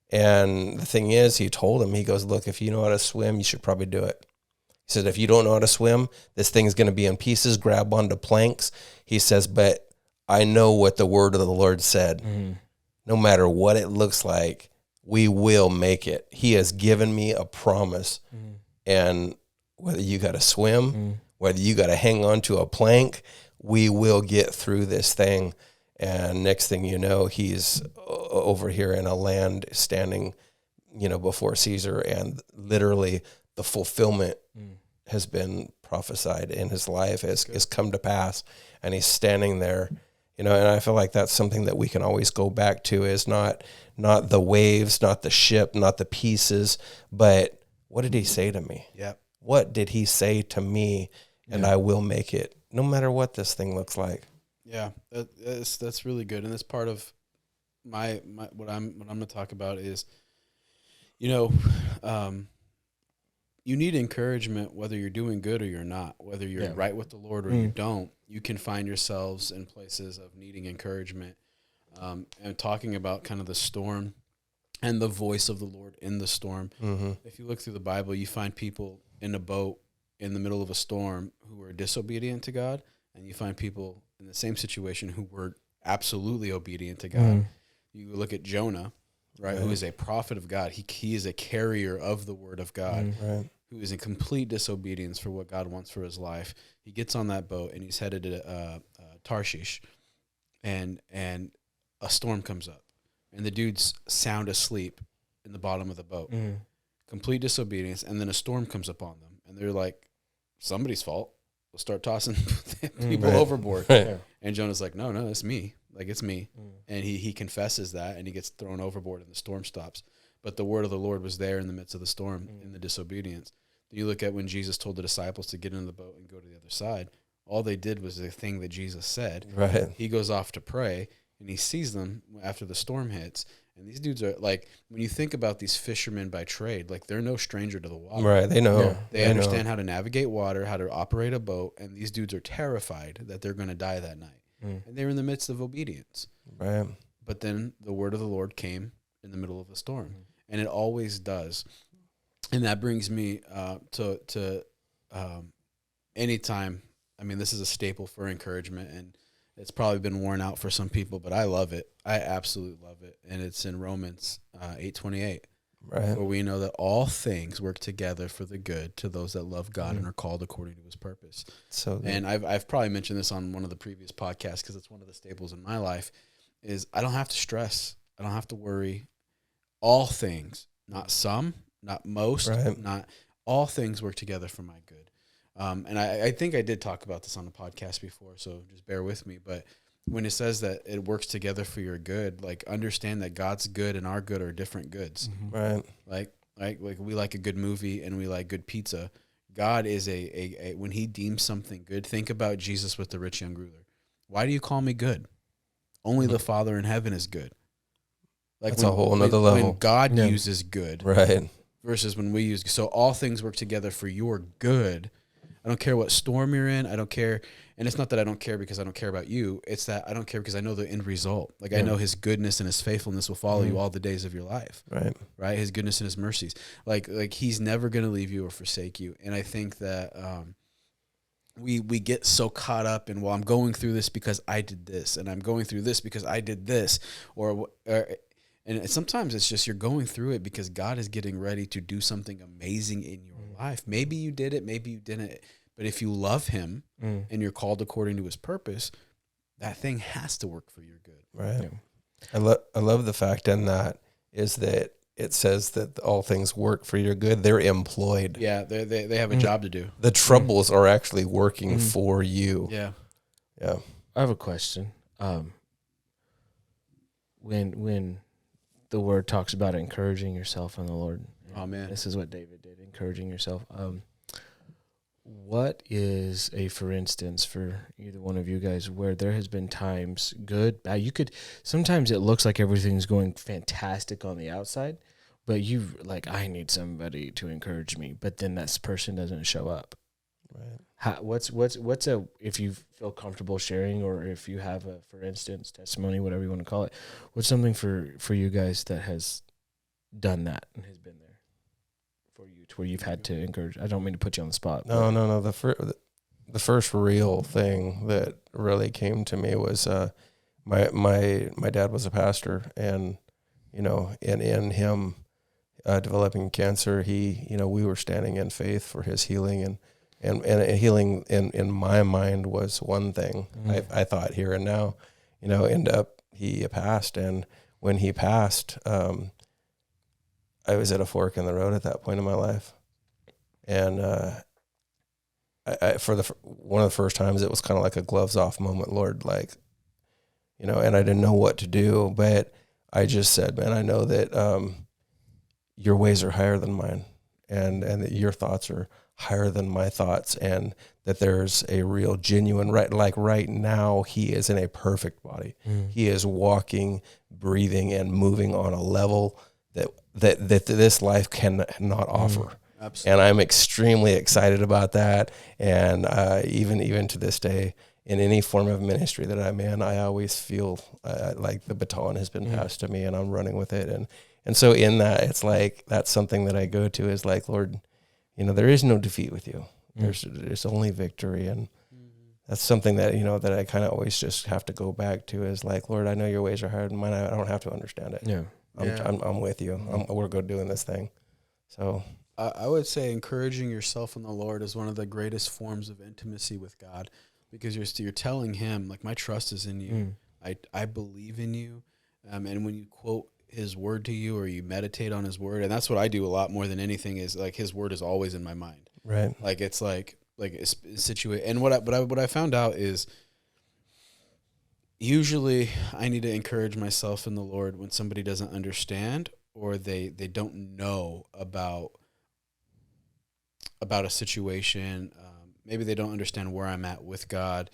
And the thing is, he told him, he goes, look, if you know how to swim, you should probably do it. He said, if you don't know how to swim, this thing's going to be in pieces, grab onto planks. He says, but I know what the word of the Lord said. No matter what it looks like, we will make it. He has given me a promise. And whether you got to swim, whether you got to hang on to a plank, we will get through this thing. And next thing you know, he's over here in a land standing, you know, before Caesar, and literally the fulfillment has been prophesied in his life, has come to pass, and he's standing there, you know. And I feel like that's something that we can always go back to, is not the waves, not the ship, not the pieces, but what did he say to me? Yep. What did he say to me? And I will make it, no matter what this thing looks like. Yeah, that's really good, and that's part of my what I'm going to talk about is, you know, you need encouragement whether you're doing good or you're not, whether you're right with the Lord or you don't. You can find yourselves in places of needing encouragement, and talking about kind of the storm and the voice of the Lord in the storm. If you look through the Bible, you find people in a boat in the middle of a storm who were disobedient to God, and you find people in the same situation who were absolutely obedient to God. You look at Jonah, right, who is a prophet of God. He is a carrier of the word of God, who is in complete disobedience for what God wants for his life. He gets on that boat, and he's headed to Tarshish, and a storm comes up, and the dude's sound asleep in the bottom of the boat. complete disobedience, and then a storm comes upon them, and they're like, somebody's fault. We'll start tossing people overboard. Right. And Jonah's like, no, it's me. Like, it's me. And he confesses that, and he gets thrown overboard, and the storm stops. But the word of the Lord was there in the midst of the storm, in the disobedience. You look at when Jesus told the disciples to get in the boat and go to the other side, all they did was the thing that Jesus said. Right. He goes off to pray, and he sees them after the storm hits. And these dudes are like, when you think about these fishermen by trade, like, they're no stranger to the water. Right. They know. Yeah. They understand how to navigate water, how to operate a boat, and these dudes are terrified that they're going to die that night. And they're in the midst of obedience. Right. But then the word of the Lord came in the middle of a storm, and it always does. And that brings me to anytime. I mean, this is a staple for encouragement, and it's probably been worn out for some people, but I love it. I absolutely love it. And it's in Romans 8:28, Right. where we know that all things work together for the good to those that love God and are called according to his purpose. So good. And I've probably mentioned this on one of the previous podcasts because it's one of the staples in my life, is I don't have to stress. I don't have to worry. All things, not some, not most, Right. not all things work together for my good. And I think I did talk about this on the podcast before, so just bear with me. But when it says that it works together for your good, like, understand that God's good and our good are different goods. Right. Like we like a good movie and we like good pizza. God is a when he deems something good, think about Jesus with the rich young ruler. Why do you call me good? Only the Father in heaven is good. Like, That's a whole nother level. When God uses good Right. versus when we use, so all things work together for your good. I don't care what storm you're in. I don't care. And it's not that I don't care because I don't care about you. It's that I don't care because I know the end result. Like, I know his goodness and his faithfulness will follow you all the days of your life. Right. Right. His goodness and his mercies. Like he's never going to leave you or forsake you. And I think that, we get so caught up in, well, I'm going through this because I did this, and I'm going through this because I did this, and sometimes it's just you're going through it because God is getting ready to do something amazing in your life. Maybe you did it, maybe you didn't, but if you love him and you're called according to his purpose, that thing has to work for your good. Right. I love the fact in that is that it says that all things work for your good. They're employed. Yeah, they have a job to do. The troubles are actually working for you. Yeah. Yeah. I have a question. When the word talks about encouraging yourself in the Lord, Oh, man. this is what David did, encouraging yourself. What is for instance, for either one of you guys, where there has been times, good, bad, sometimes it looks like everything's going fantastic on the outside, but I need somebody to encourage me, but then that person doesn't show up. Right. If you feel comfortable sharing, or if you have a, for instance, testimony, whatever you want to call it, what's something for you guys that has done that and has been there for you to where you've had to encourage? I don't mean to put you on the spot. No. The first real thing that really came to me was my dad was a pastor, and in him developing cancer, we were standing in faith for his healing, and healing in my mind was one thing. I thought here and now, end up he passed, and when he passed, I was at a fork in the road at that point in my life, and I for one of the first times, it was kind of like a gloves off moment, Lord, and I didn't know what to do, but I just said, man, I know that your ways are higher than mine, and that your thoughts are higher than my thoughts, and that there's a real genuine right now he is in a perfect body. He is walking, breathing, and moving on a level that this life cannot offer. Absolutely. And I'm extremely excited about that. And even to this day, in any form of ministry that I'm in, I always feel like the baton has been passed to me, and I'm running with it. And so in that, it's like that's something that I go to is like, Lord, there is no defeat with you. There's only victory, and that's something that that I kind of always just have to go back to is like, Lord, I know your ways are higher than mine. I don't have to understand it. Yeah. I'm with you. We're good doing this thing. So I would say encouraging yourself in the Lord is one of the greatest forms of intimacy with God, because you're telling him, like, my trust is in you. I believe in you. And when you quote his word to you, or you meditate on his word. And that's what I do a lot more than anything, is like his word is always in my mind. Right. Like it's like it's situated. And what I found out is usually I need to encourage myself in the Lord when somebody doesn't understand, or they don't know about a situation. Maybe they don't understand where I'm at with God.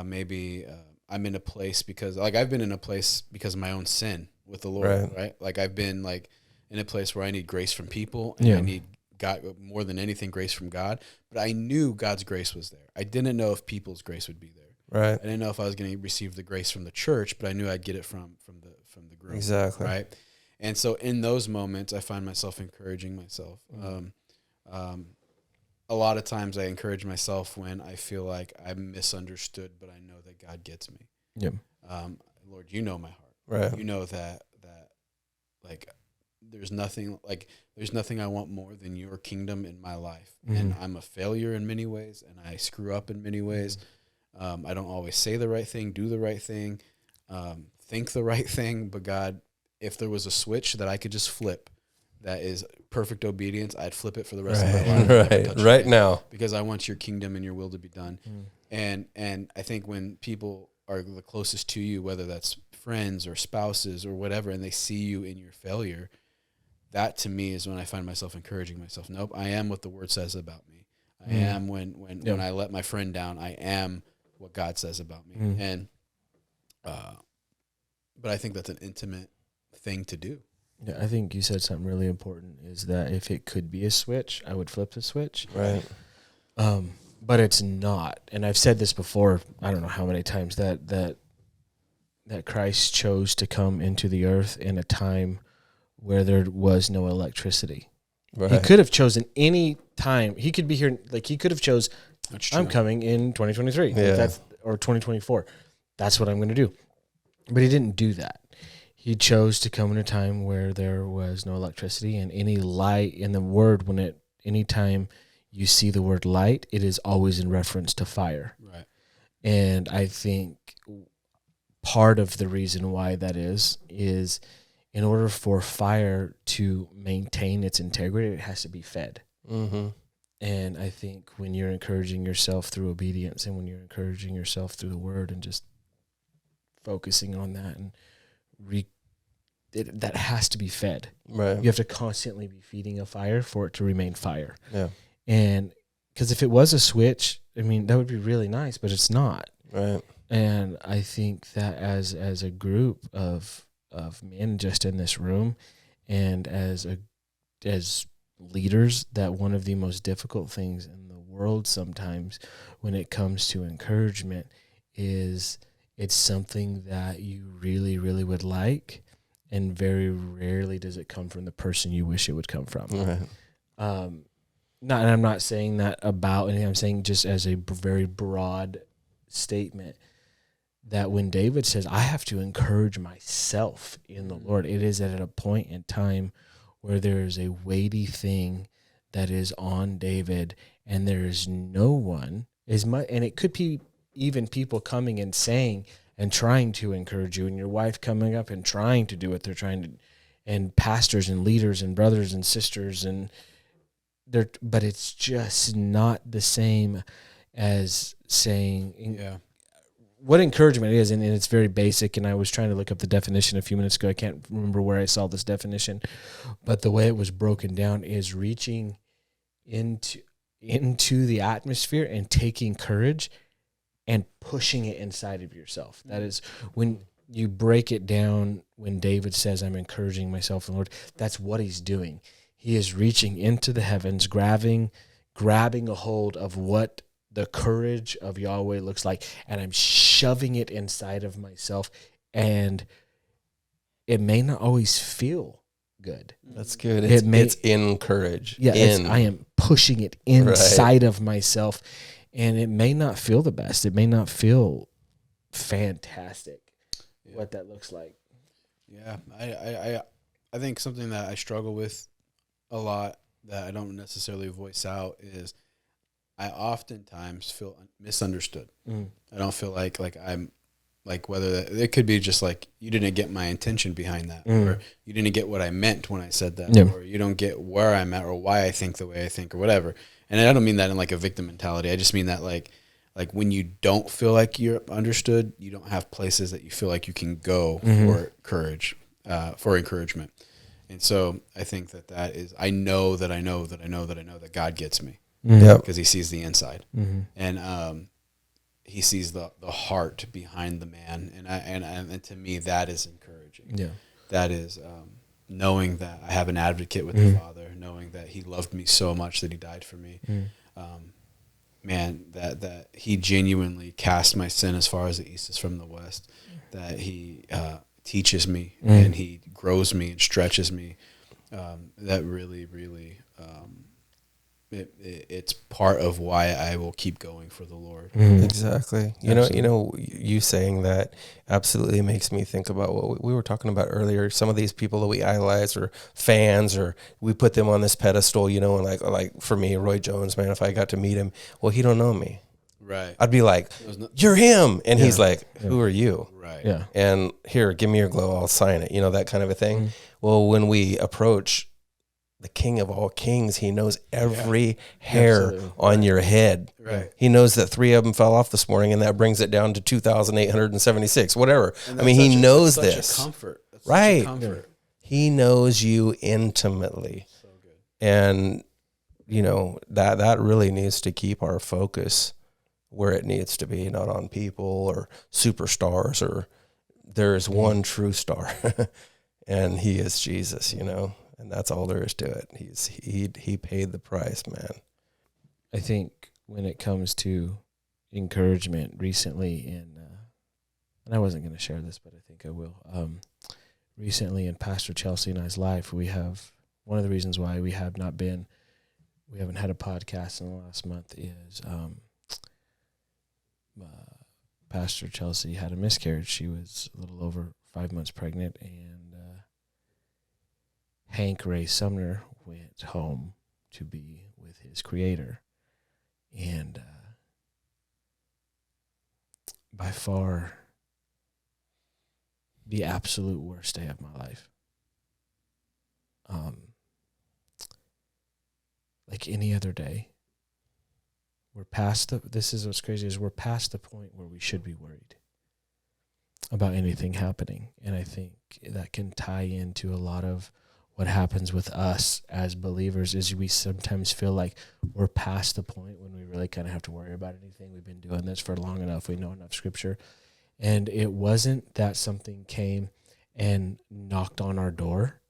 Maybe I'm in a place because, like, I've been in a place because of my own sin with the Lord, right? Like I've been like in a place where I need grace from people, and I need God more than anything, grace from God. But I knew God's grace was there. I didn't know if people's grace would be there. Right. I didn't know if I was going to receive the grace from the church, but I knew I'd get it from the groom. Exactly. Right. And so in those moments, I find myself encouraging myself. A lot of times I encourage myself when I feel like I'm misunderstood, but I know that God gets me. Yep. Lord, you know my heart. Right. You know that like there's nothing I want more than your kingdom in my life. And I'm a failure in many ways, and I screw up in many ways. I don't always say the right thing, do the right thing, think the right thing. But God, if there was a switch that I could just flip, that is perfect obedience, I'd flip it for the rest of my life. Right now. Because I want your kingdom and your will to be done. And I think when people are the closest to you, whether that's friends or spouses or whatever, and they see you in your failure, that to me is when I find myself encouraging myself. Nope, I am what the word says about me. I am when I let my friend down, I am what God says about me. And but I think that's an intimate thing to do. Yeah, I think you said something really important, is that if it could be a switch, I would flip the switch. Right. But it's not. And I've said this before, I don't know how many times, that Christ chose to come into the earth in a time where there was no electricity. Right. He could have chosen any time. He could be here, like he could have chose, I'm coming in 2023 or 2024. That's what I'm going to do. But he didn't do that. He chose to come in a time where there was no electricity, and any light in the word, anytime you see the word light, it is always in reference to fire. Right. And I think part of the reason why that is in order for fire to maintain its integrity, it has to be fed. Mm-hmm. And I think when you're encouraging yourself through obedience, and when you're encouraging yourself through the word and just focusing on that, and that has to be fed. Right. You have to constantly be feeding a fire for it to remain fire. Yeah. And because if it was a switch, I mean, that would be really nice, but it's not. Right. And I think that as a group of men just in this room, and as leaders, that one of the most difficult things in the world sometimes when it comes to encouragement is it's something that you really, really would like, and very rarely does it come from the person you wish it would come from. Right. And I'm not saying that about anything. I'm saying just as a very broad statement, that when David says, I have to encourage myself in the Lord, it is at a point in time where there is a weighty thing that is on David, and there is no one as much, and it could be even people coming and saying and trying to encourage you, and your wife coming up and trying to do what they're trying to, and pastors and leaders and brothers and sisters, but it's just not the same as saying what encouragement is, and it's very basic. And I was trying to look up the definition a few minutes ago. I can't remember where I saw this definition, but the way it was broken down is reaching into the atmosphere and taking courage and pushing it inside of yourself. That is when you break it down. When David says, I'm encouraging myself in the Lord, that's what he's doing. He is reaching into the heavens, grabbing a hold of what the courage of Yahweh looks like, and I'm shoving it inside of myself, and it may not always feel good. That's good. It's in courage. Yeah, I am pushing it inside of myself, and it may not feel the best. It may not feel fantastic, what that looks like. Yeah, I think something that I struggle with a lot that I don't necessarily voice out is I oftentimes feel misunderstood. I don't feel like I'm Like whether it could be just like you didn't get my intention behind that, or you didn't get what I meant when I said that, or you don't get where I'm at or why I think the way I think or whatever. And I don't mean that in like a victim mentality. I just mean that like when you don't feel like you're understood, you don't have places that you feel like you can go for courage, for encouragement. And so I think that is, I know that God gets me because he sees the inside and, he sees the heart behind the man. And to me, that is encouraging. Yeah. That is, knowing that I have an advocate with the Father, knowing that he loved me so much that he died for me. Man, that he genuinely cast my sin as far as the east is from the west, that he teaches me and he grows me and stretches me. That really, really, it's part of why I will keep going for the Lord. Exactly. You saying that absolutely makes me think about what we were talking about earlier. Some of these people that we idolize or fans, or we put them on this pedestal, and like for me, Roy Jones, man, if I got to meet him, well, he don't know me. Right. I'd be like, you're him. And he's like, who are you? Right. Yeah. And here, give me your glow. I'll sign it. That kind of a thing. Well, when we approach the King of all kings, he knows every hair on your head. Right. He knows that 3 of them fell off this morning, and that brings it down to 2,876, whatever. I mean, he knows this. Such a comfort. That's right. Such a comfort. He knows you intimately. So good. And, that really needs to keep our focus where it needs to be, not on people or superstars, or there is one true star, and he is Jesus, And that's all there is to it. He paid the price, man. I think when it comes to encouragement recently and I wasn't going to share this, but I think I will. Recently in Pastor Chelsea and I's life, we have one of the reasons why we haven't had a podcast in the last month is Pastor Chelsea had a miscarriage. She was a little over 5 months pregnant, and Hank Ray Sumner went home to be with his creator. And by far the absolute worst day of my life. Like any other day, this is what's crazy, is we're past the point where we should be worried about anything happening. And I think that can tie into a lot of what happens with us as believers is we sometimes feel like we're past the point when we really kind of have to worry about anything. We've been doing this for long enough. We know enough scripture. And it wasn't that something came and knocked on our door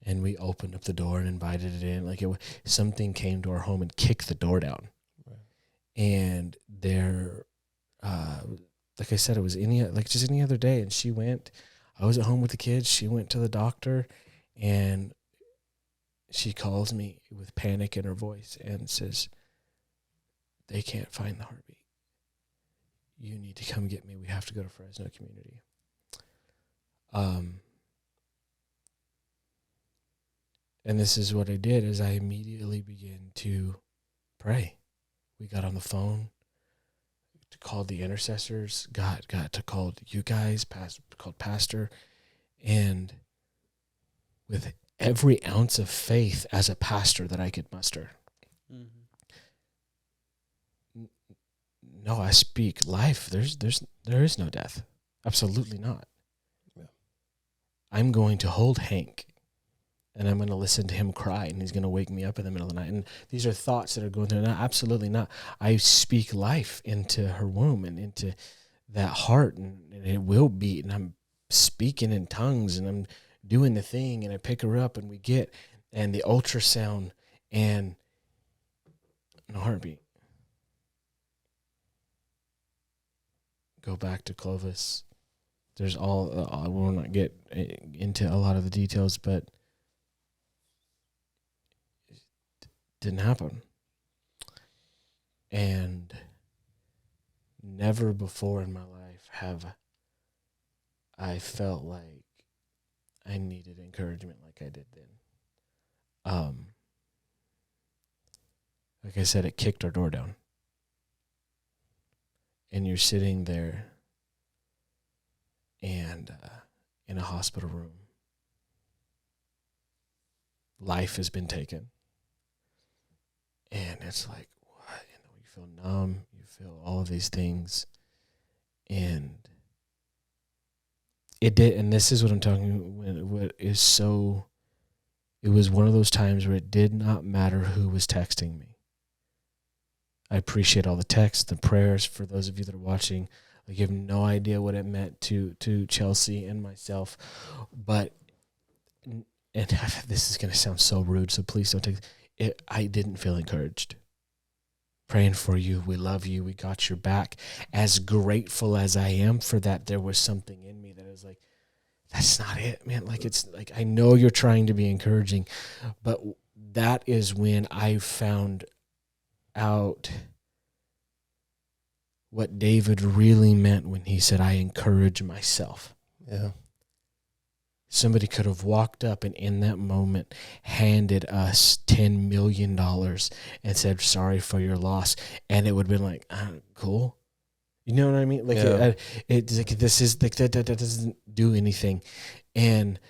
and we opened up the door and invited it in. Like something came to our home and kicked the door down. Right. And there, like I said, it was just any other day. And she went, I was at home with the kids. She went to the doctor. And she calls me with panic in her voice and says, they can't find the heartbeat. You need to come get me. We have to go to Fresno Community. And this is what I did, is I immediately began to pray. We got on the phone, called the intercessors, got to call you guys, called Pastor, and with every ounce of faith as a pastor that I could muster. Mm-hmm. No, I speak life. There is no death. Absolutely not. Yeah. I'm going to hold Hank, and I'm going to listen to him cry, and he's going to wake me up in the middle of the night. And these are thoughts that are going through. No, absolutely not. I speak life into her womb and into that heart, and it will beat, and I'm speaking in tongues, and I'm doing the thing, and I pick her up, and we get, and the ultrasound, and no heartbeat. Go back to Clovis. There's I will not get into a lot of the details, but it didn't happen. And never before in my life have I felt like I needed encouragement like I did then. Like I said, it kicked our door down. And you're sitting there and in a hospital room. Life has been taken. And it's like, what? And you feel numb. You feel all of these things. And it did. And this is what I'm talking what is so, it was one of those times where it did not matter who was texting me. I appreciate all the texts, the prayers for those of you that are watching. Like, you have no idea what it meant to Chelsea and myself. But, and this is going to sound so rude, so please don't take it. I didn't feel encouraged. Praying for you. We love you. We got your back. As grateful as I am for that, there was something in me that was like, that's not it, man. Like, it's like, I know you're trying to be encouraging, but that is when I found out what David really meant when he said, I encourage myself. Yeah. Somebody could have walked up and in that moment handed us $10 million and said, sorry for your loss. And it would have been like, cool. You know what I mean? Like, Yeah. it's like, this is like, that doesn't do anything. And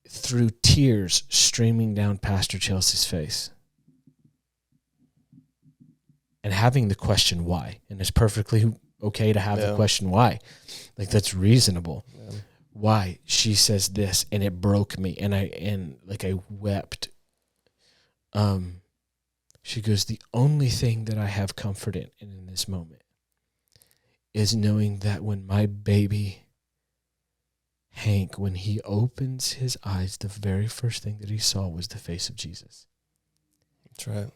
through tears streaming down Pastor Chelsea's face and having the question why, and it's perfectly okay to have the question why. Like, that's reasonable. Yeah. Why? She says this, and it broke me, and I wept. She goes, the only thing that I have comfort in this moment is knowing that when my baby Hank, when he opens his eyes, the very first thing that he saw was the face of Jesus. That's right.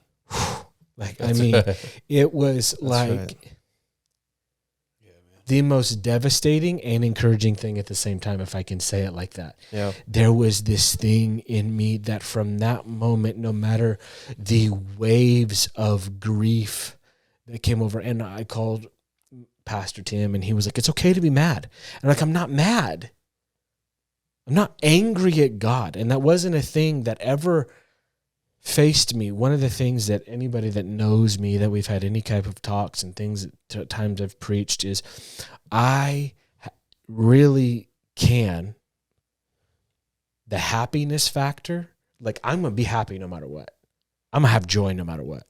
Like, I mean, it was like right. the most devastating and encouraging thing at the same time, if I can say it like that. Yeah. There was this thing in me that from that moment, no matter the waves of grief that came over, and I called Pastor Tim, and he was like, it's okay to be mad. And like, I'm not mad. I'm not angry at God. And that wasn't a thing that ever faced me. One of the things that anybody that knows me, that we've had any type of talks and things at times I've preached, is I really can, the happiness factor, like, I'm going to be happy no matter what. I'm going to have joy no matter what.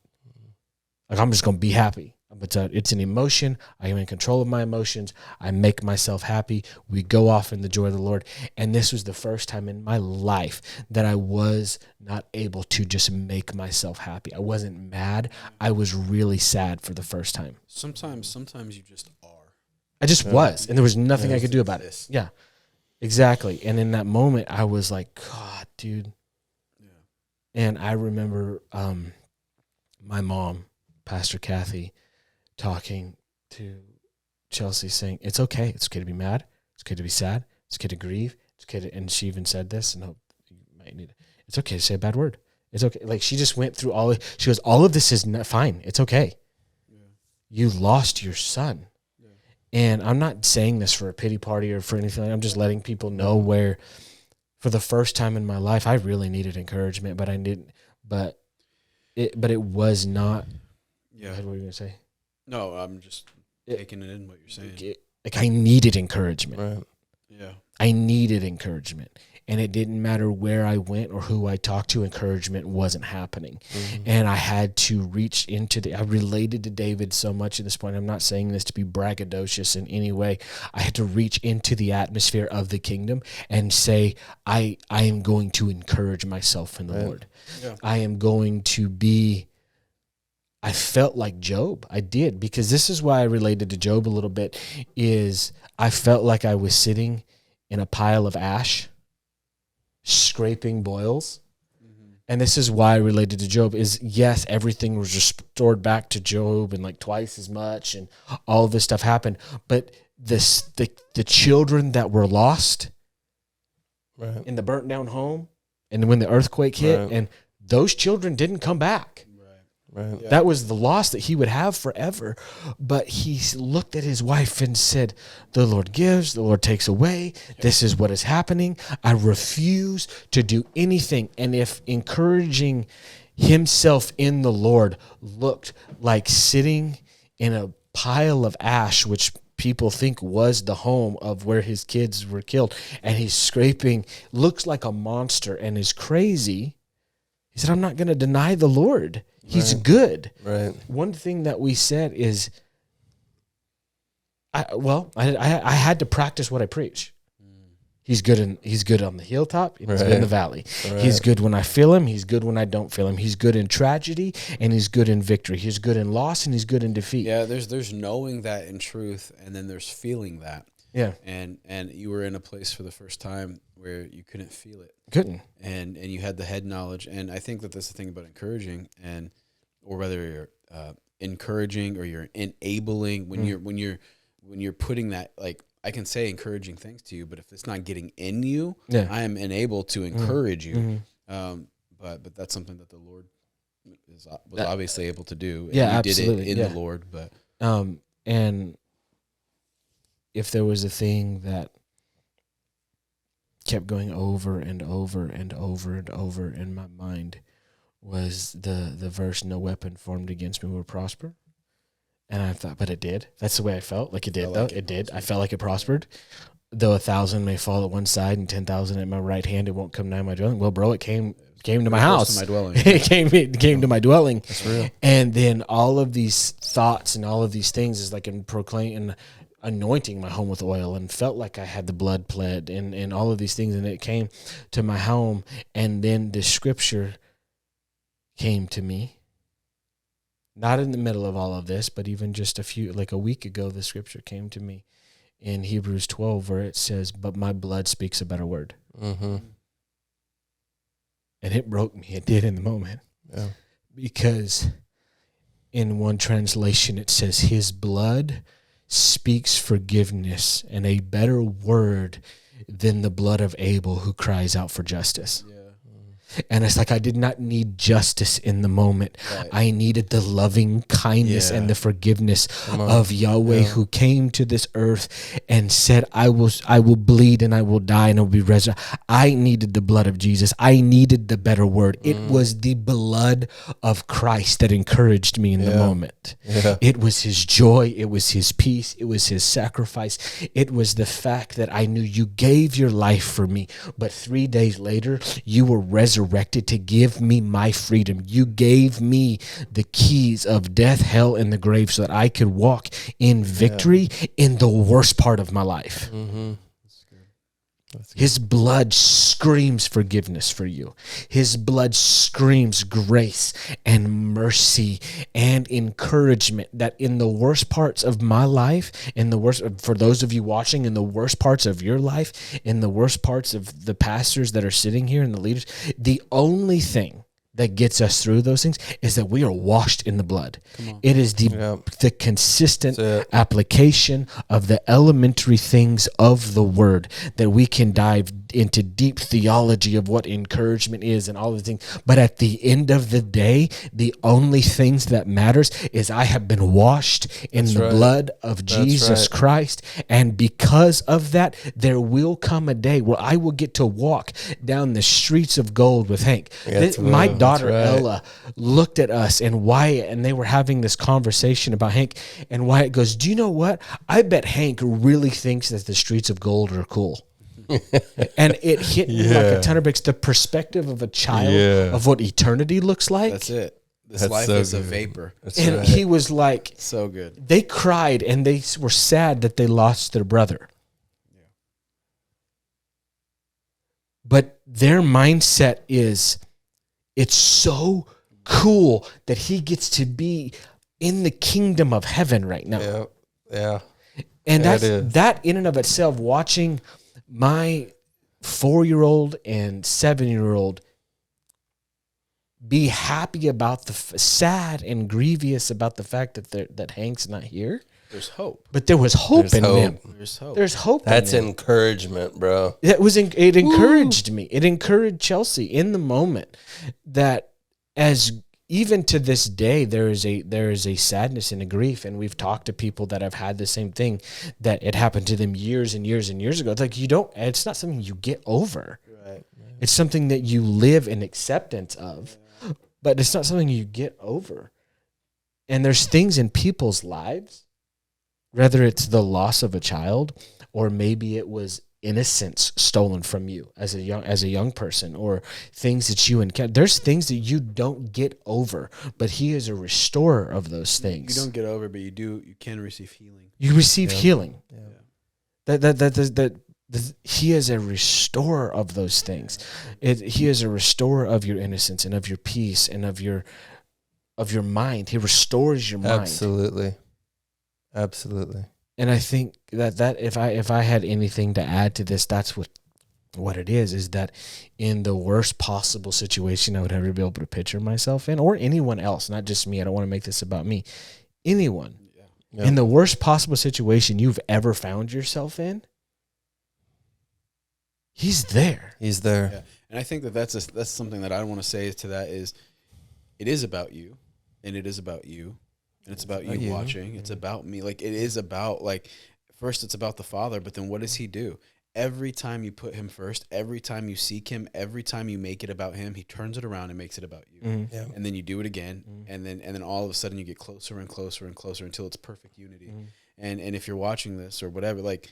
Like, I'm just going to be happy. It's an emotion. I am in control of my emotions. I make myself happy. We go off in the joy of the Lord. And this was the first time in my life that I was not able to just make myself happy. I wasn't mad. I was really sad for the first time. Sometimes you just are. I just was. And there was nothing I could do about it. Yeah, exactly. And in that moment, I was like, God, dude. Yeah. And I remember my mom, Pastor Kathy, talking to Chelsea, saying, it's okay. It's okay to be mad. It's okay to be sad. It's okay to grieve. It's okay to, and she even said this, and you might need it. It's okay to say a bad word. It's okay. Like, she just went through she goes, all of this is fine. It's okay. Yeah. You lost your son. Yeah. And I'm not saying this for a pity party or for anything. I'm just letting people know where, for the first time in my life, I really needed encouragement, but I didn't, but it was not. Yeah. What were you going to say? No, I'm just taking it in what you're saying. Like, I needed encouragement. Right. Yeah. I needed encouragement. And it didn't matter where I went or who I talked to, encouragement wasn't happening. Mm-hmm. And I had to reach into I related to David so much at this point. I'm not saying this to be braggadocious in any way. I had to reach into the atmosphere of the kingdom and say, I am going to encourage myself in the Lord. Yeah. I am going to be, I felt like Job. I did, because this is why I related to Job a little bit, is I felt like I was sitting in a pile of ash, scraping boils. Mm-hmm. And this is why I related to Job, is yes, everything was restored back to Job and like twice as much, and all of this stuff happened. But the children that were lost in the burnt down home, and when the earthquake hit, and those children didn't come back. Right. Yeah. That was the loss that he would have forever. But he looked at his wife and said, the Lord gives, the Lord takes away. This is what is happening. I refuse to do anything. And if encouraging himself in the Lord looked like sitting in a pile of ash, which people think was the home of where his kids were killed. And he's scraping, looks like a monster and is crazy. He said, I'm not going to deny the Lord. He's good. Right. One thing that we said is, I had to practice what I preach. He's good on the hilltop, and he's good in the valley. Right. He's good when I feel him, he's good when I don't feel him. He's good in tragedy, and he's good in victory. He's good in loss, and he's good in defeat. Yeah, there's knowing that in truth, and then there's feeling that. Yeah. And you were in a place for the first time where you couldn't feel it. Couldn't. And you had the head knowledge. And I think that that's the thing about encouraging, or whether you're encouraging or you're enabling, when you're putting that, like, I can say encouraging things to you, but if it's not getting in you, I am enabled to encourage you. But that's something that the Lord was obviously able to do. And yeah, you absolutely. did it in the Lord. But and if there was a thing that kept going over and over and over and over in my mind, was the verse, "No weapon formed against me will prosper." And I thought, but it did. That's the way I felt. Like it did, though. It did. I felt like it prospered. Though 1,000 may fall at one side and 10,000 at my right hand, it won't come nigh my dwelling. Well, bro, it came to my house. To my dwelling. It came to my dwelling. That's real. And then all of these thoughts and all of these things is like in proclaiming, anointing my home with oil, and felt like I had the blood pled and all of these things. And it came to my home. And then the scripture came to me. Not in the middle of all of this, but even just a week ago, the scripture came to me in Hebrews 12, where it says, "But my blood speaks a better word." Mm-hmm. And it broke me. It did in the moment. Yeah. Because in one translation, it says, "His blood speaks forgiveness and a better word than the blood of Abel who cries out for justice." Yeah. And it's like I did not need justice in the moment. Right. I needed the loving kindness and the forgiveness of Yahweh who came to this earth and said, I will bleed and I will die and I will be resurrected. I needed the blood of Jesus. I needed the better word. It was the blood of Christ that encouraged me in the moment. Yeah. It was his joy. It was his peace. It was his sacrifice. It was the fact that I knew you gave your life for me, but 3 days later, you were resurrected to give me my freedom. You gave me the keys of death, hell, and the grave so that I could walk in victory in the worst part of my life. Mm-hmm. His blood screams forgiveness for you. His blood screams grace and mercy and encouragement, that in the worst parts of my life, for those of you watching, in the worst parts of your life, in the worst parts of the pastors that are sitting here and the leaders, the only thing that gets us through those things is that we are washed in the blood. It is the consistent application of the elementary things of the word that we can dive into deep theology of what encouragement is and all the things. But at the end of the day, the only things that matters is I have been washed in the blood of Jesus Christ. And because of that, there will come a day where I will get to walk down the streets of gold with Hank. My daughter Ella looked at us and Wyatt, and they were having this conversation about Hank, and Wyatt goes, "Do you know what? I bet Hank really thinks that the streets of gold are cool." And it hit me like a ton of bricks. The perspective of a child of what eternity looks like. That's it. This life is a vapor. And he was like, so good. They cried and they were sad that they lost their brother. Yeah. But their mindset is, it's so cool that he gets to be in the kingdom of heaven right now. Yeah. And that in and of itself, watching my 4-year-old and 7-year-old be happy about sad and grievous about the fact that Hank's not here. There's hope. But there was hope in them. There's hope. There's hope. That's encouragement, bro. It encouraged me. It encouraged Chelsea in the moment that, as even to this day, there is a sadness and a grief, and we've talked to people that have had the same thing, that it happened to them years and years and years ago. It's like it's not something you get over. Right. It's something that you live in acceptance of, but it's not something you get over. And there's things in people's lives whether it's the loss of a child, or maybe it was innocence stolen from you as a young person, or things that you encounter. There's things that you don't get over, but he is a restorer of those things. You don't get over, but you can receive healing. You receive healing. Yeah. That he is a restorer of those things. He is a restorer of your innocence and of your peace and of your mind. He restores your mind. Absolutely. And I think that if I had anything to add to this, that's what it is that in the worst possible situation I would ever be able to picture myself in, or anyone else, not just me. I don't want to make this about me. Anyone. Yeah. In the worst possible situation you've ever found yourself in, he's there. He's there. Yeah. And I think that's something that I want to say to that is, it is about you, and it is about you. And it's about you watching. It's about me. Like, it is about, like, first it's about the Father, but then what does he do? Every time you put him first, every time you seek him, every time you make it about him, he turns it around and makes it about you. Mm-hmm. Yeah. And then you do it again, and then all of a sudden you get closer and closer and closer until it's perfect unity. Mm-hmm. And if you're watching this or whatever, like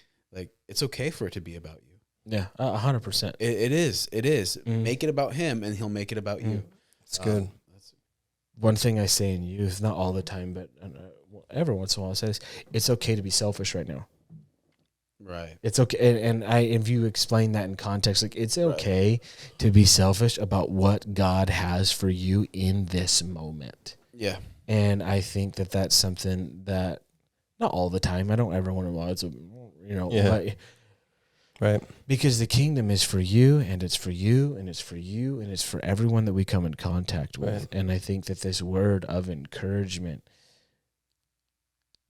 it's okay for it to be about you. Yeah, 100%. It is. Mm-hmm. Make it about him, and he'll make it about you. It's good. One thing I say in youth, not all the time, but every once in a while, I say this, it's okay to be selfish right now. Right. It's okay. And if you explain that in context, like, it's okay to be selfish about what God has for you in this moment. Yeah. And I think that that's something that, not all the time, I don't ever want to, right. Because the kingdom is for you, and it's for you, and it's for you, and it's for everyone that we come in contact with. Right. And I think that this word of encouragement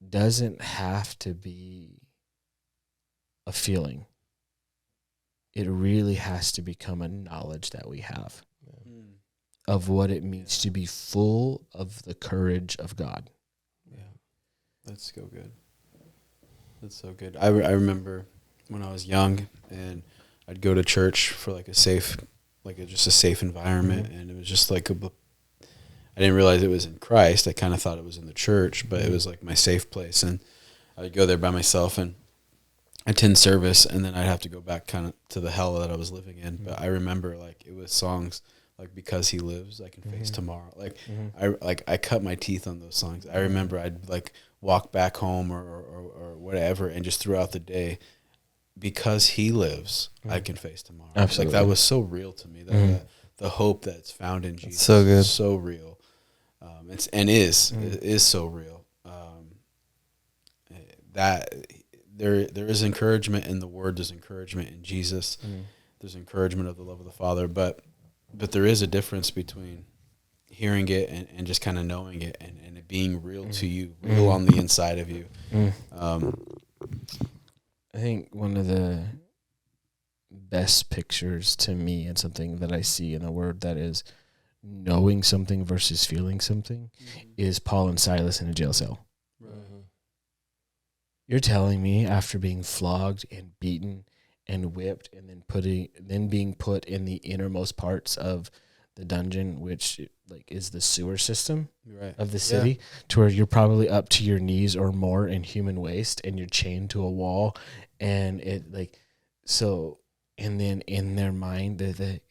doesn't have to be a feeling. It really has to become a knowledge that we have of what it means to be full of the courage of God. Yeah, that's so good. That's so good. I remember when I was young, and I'd go to church for like a safe environment, and it was just like I didn't realize it was in Christ. I kind of thought it was in the church, but it was like my safe place, and I'd go there by myself and attend service, and then I'd have to go back kind of to the hell that I was living in. But I remember, like, it was songs like "Because He Lives," I can face tomorrow. Like I cut my teeth on those songs. I remember I'd like walk back home or whatever, and just throughout the day, because He lives, I can face tomorrow. Absolutely. Like, that was so real to me. That the hope that's found in Jesus, so good, is so real. Is so real. That there is encouragement in the Word. There's encouragement in Jesus. There's encouragement of the love of the Father. But there is a difference between hearing it and just kind of knowing it and it being real to you, real on the inside of you. I think one of the best pictures to me, and something that I see in the Word that is knowing something versus feeling something, is Paul and Silas in a jail cell. You're telling me, after being flogged and beaten and whipped, and then being put in the innermost parts of the dungeon, which is the sewer system of the city, to where you're probably up to your knees or more in human waste, and you're chained to a wall, and and then in their mind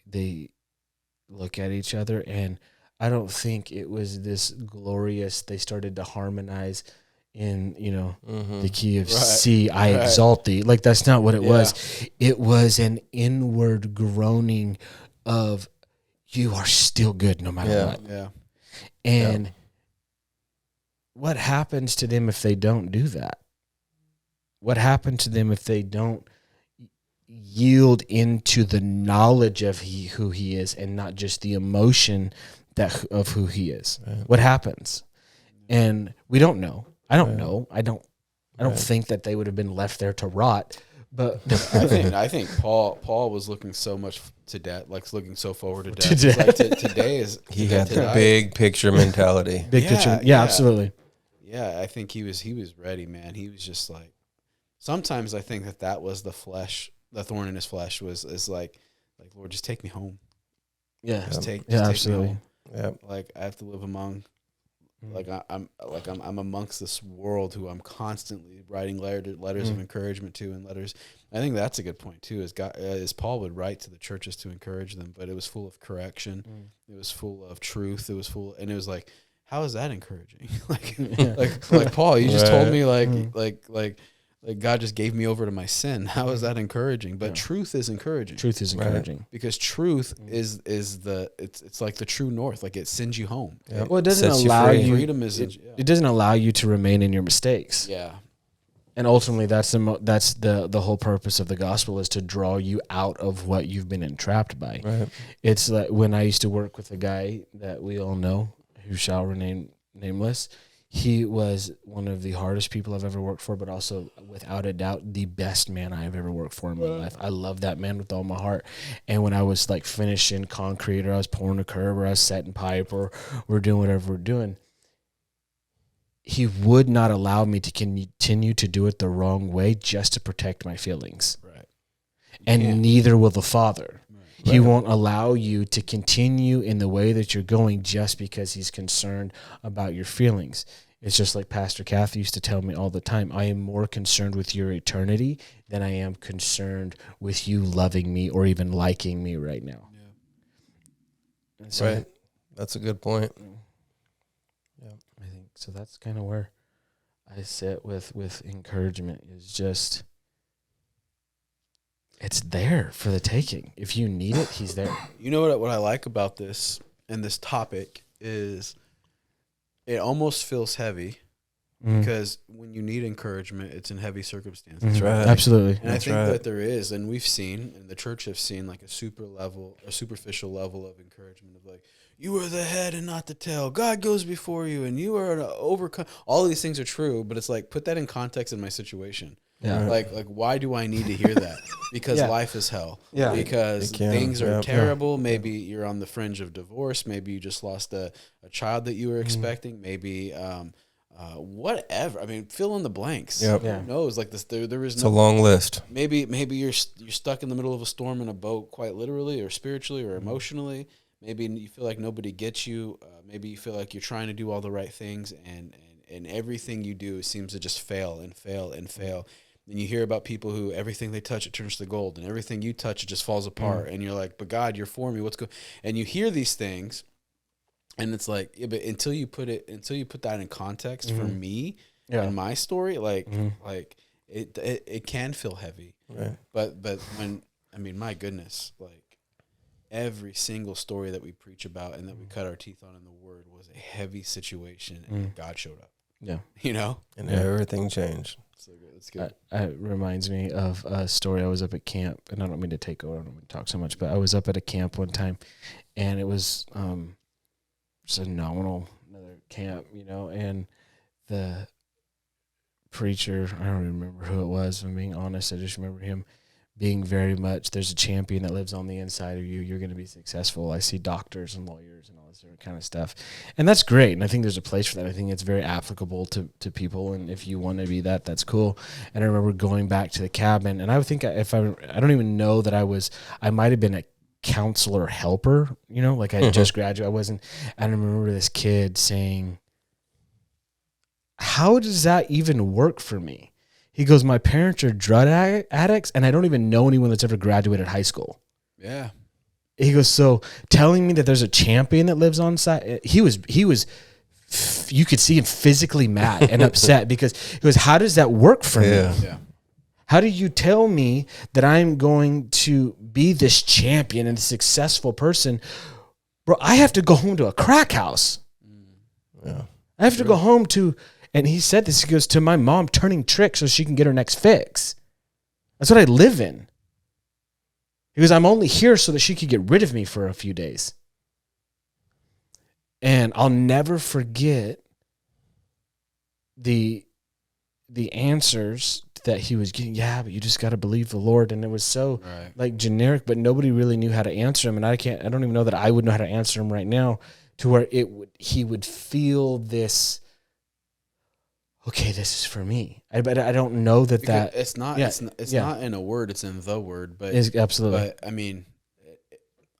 they look at each other, and I don't think it was this glorious, they started to harmonize in, the key of C, I exalt thee. Like, that's not what it was. It was an inward groaning of, you are still good no matter what. Yeah. And what happens to them if they don't do that? What happened to them if they don't yield into the knowledge of who he is, and not just the emotion of who he is? Right. What happens? And we don't know. I don't know. I don't think that they would have been left there to rot. But I think Paul was looking so much to death, like looking so forward to death. Like today is he had the big picture mentality. Picture, absolutely. Yeah, I think he was ready, man. He was just like, sometimes I think that was the flesh, the thorn in his flesh is like Lord, just take me home. Yeah, just take absolutely. me home. Yeah, like I have to live among I'm amongst this world who I'm constantly writing letters of encouragement to, and letters. I think that's a good point too. Is Paul would write to the churches to encourage them, but it was full of correction. It was full of truth. It was and it was like, how is that encouraging? like Paul, you just told me like God just gave me over to my sin. How is that encouraging? But truth is encouraging. Truth is encouraging because truth is it's like the true north. Like it sends you home. Yep. Well, it doesn't Sets you allow free. you. Freedom is It doesn't allow you to remain in your mistakes. yeah. And ultimately, that's the whole purpose of the gospel, is to draw you out of what you've been entrapped by. Right. It's like when I used to work with a guy that we all know, who shall remain nameless. He was one of the hardest people I've ever worked for, but also, without a doubt, the best man I've ever worked for in my life. I love that man with all my heart. And when I was like finishing concrete, or I was pouring a curb, or I was setting pipe, or we're doing whatever we're doing, he would not allow me to continue to do it the wrong way just to protect my feelings. Right. And neither will the Father. Right. He won't allow you to continue in the way that you're going just because he's concerned about your feelings. It's just like Pastor Kathy used to tell me all the time, I am more concerned with your eternity than I am concerned with you loving me or even liking me right now. Yeah. And so Right. That's a good point. I think so. That's kind of where I sit with encouragement, is just, it's there for the taking. If you need it, he's there. You know what I like about this and this topic is it almost feels heavy because when you need encouragement, it's in heavy circumstances. That's right. Absolutely. And I think that there is, and we've seen, and the church have seen, like a superficial level of encouragement of like, you are the head and not the tail. God goes before you, and you are an overcome. All of these things are true, but it's like, put that in context in my situation. Yeah. Like why do I need to hear that? Because life is hell. Yeah. Because things are terrible. Maybe you're on the fringe of divorce. Maybe you just lost a child that you were expecting. Maybe whatever. I mean, fill in the blanks. Yep. Who knows? Like this, there is It's a long list. Maybe you're stuck in the middle of a storm in a boat, quite literally, or spiritually, or emotionally. Maybe you feel like nobody gets you. Maybe you feel like you're trying to do all the right things, and everything you do seems to just fail and fail and fail. And you hear about people who everything they touch, it turns to gold, and everything you touch, it just falls apart. And you're like, but God, you're for me. What's good? And you hear these things, and it's like, yeah, but until you put that in context for me and my story, like it can feel heavy. Right. But when, I mean, my goodness, like every single story that we preach about and that we cut our teeth on in the Word was a heavy situation, and God showed up. Yeah. You know? And everything changed. So good. That's good. It reminds me of a story. I was up at camp, and I don't mean to take over, I don't mean to talk so much, but I was up at a camp one time, and it was just another camp, you know, and the preacher, I don't even remember who it was, if I'm being honest. I just remember him being very much, there's a champion that lives on the inside of you. You're going to be successful. I see doctors and lawyers and all this different kind of stuff. And that's great. And I think there's a place for that. I think it's very applicable to people. And if you want to be that, that's cool. And I remember going back to the cabin, and I would think I don't even know that I might have been a counselor helper, you know, like I just graduated. I remember this kid saying, how does that even work for me? He goes, my parents are drug addicts, and I don't even know anyone that's ever graduated high school. Yeah. He goes, so telling me that there's a champion that lives on site, he was, you could see him physically mad and upset because he goes, how does that work for me? Yeah. How do you tell me that I'm going to be this champion and a successful person? Bro, I have to go home to a crack house. Yeah. I have to go home to... And he said this, he goes, to my mom turning tricks so she can get her next fix. That's what I live in. He goes, I'm only here so that she could get rid of me for a few days. And I'll never forget the answers that he was getting. Yeah, but you just got to believe the Lord. And it was so like generic, but nobody really knew how to answer him. And I don't even know that I would know how to answer him right now, to where he would feel this, okay, this is for me. But I don't know that it's not. Yeah, it's not in a word. It's in the word. But it's absolutely. But I mean,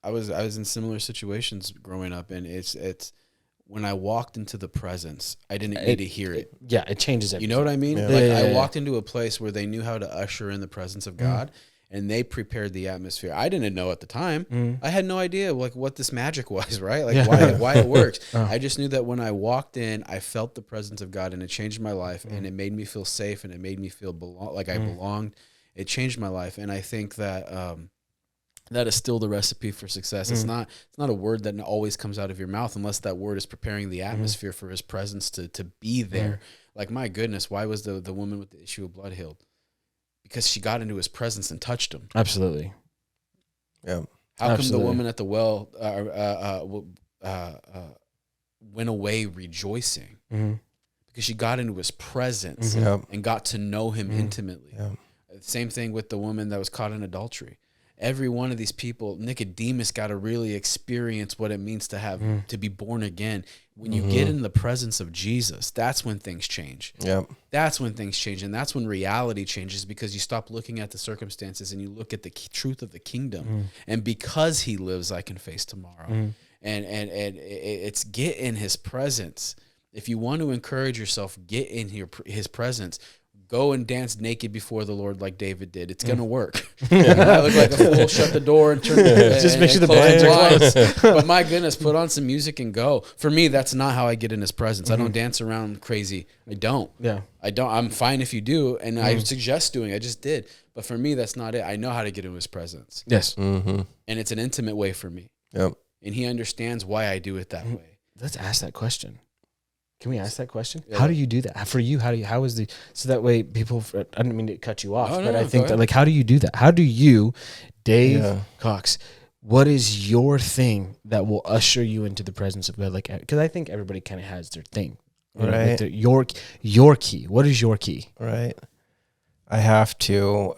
I was in similar situations growing up, and it's when I walked into the presence, I didn't need to hear it. Yeah, it changes everything. You know what I mean? Yeah. Like Yeah, I yeah, walked into a place where they knew how to usher in the presence of God, and they prepared the atmosphere. I didn't know at the time. I had no idea like what this magic was, right? Like why it worked. I just knew that when I walked in, I felt the presence of God, and it changed my life, and it made me feel safe, and it made me feel like I belonged. It changed my life, and I think that that is still the recipe for success. It's not a word that always comes out of your mouth unless that word is preparing the atmosphere for his presence to be there. Like, my goodness, why was the woman with the issue of blood healed? Because she got into his presence and touched him. Absolutely. Yeah. How come the woman at the well went away rejoicing? Because she got into his presence and got to know him intimately. Yeah. Same thing with the woman that was caught in adultery. Every one of these people, Nicodemus got to really experience what it means to have to be born again. When you get in the presence of Jesus, that's when things change. Yep. That's when things change, and that's when reality changes, because you stop looking at the circumstances and you look at the truth of the kingdom. And because he lives, I can face tomorrow. And it's get in his presence. If you want to encourage yourself, get in his presence. Go and dance naked before the Lord like David did. It's going to work. I look like a fool, shut the door and turn Just make sure the blinds are closed. But my goodness, put on some music and go. For me, that's not how I get in his presence. I don't dance around crazy. I don't. Yeah. I don't. I'm fine if you do, and I suggest doing. I just did. But for me, that's not it. I know how to get in his presence. Yes. And it's an intimate way for me. Yep. And he understands why I do it that way. Let's ask that question. Can we ask that question? Yeah. How do you do that? For you, how is so that way people, I don't mean to cut you off, Oh, but no, I think go that, ahead. like, how do you do that? How do you, Dave Yeah. Cox, what is your thing that will usher you into the presence of God? Like, because I think everybody kind of has their thing, you know, like Right. your key. What is your key? Right. I have to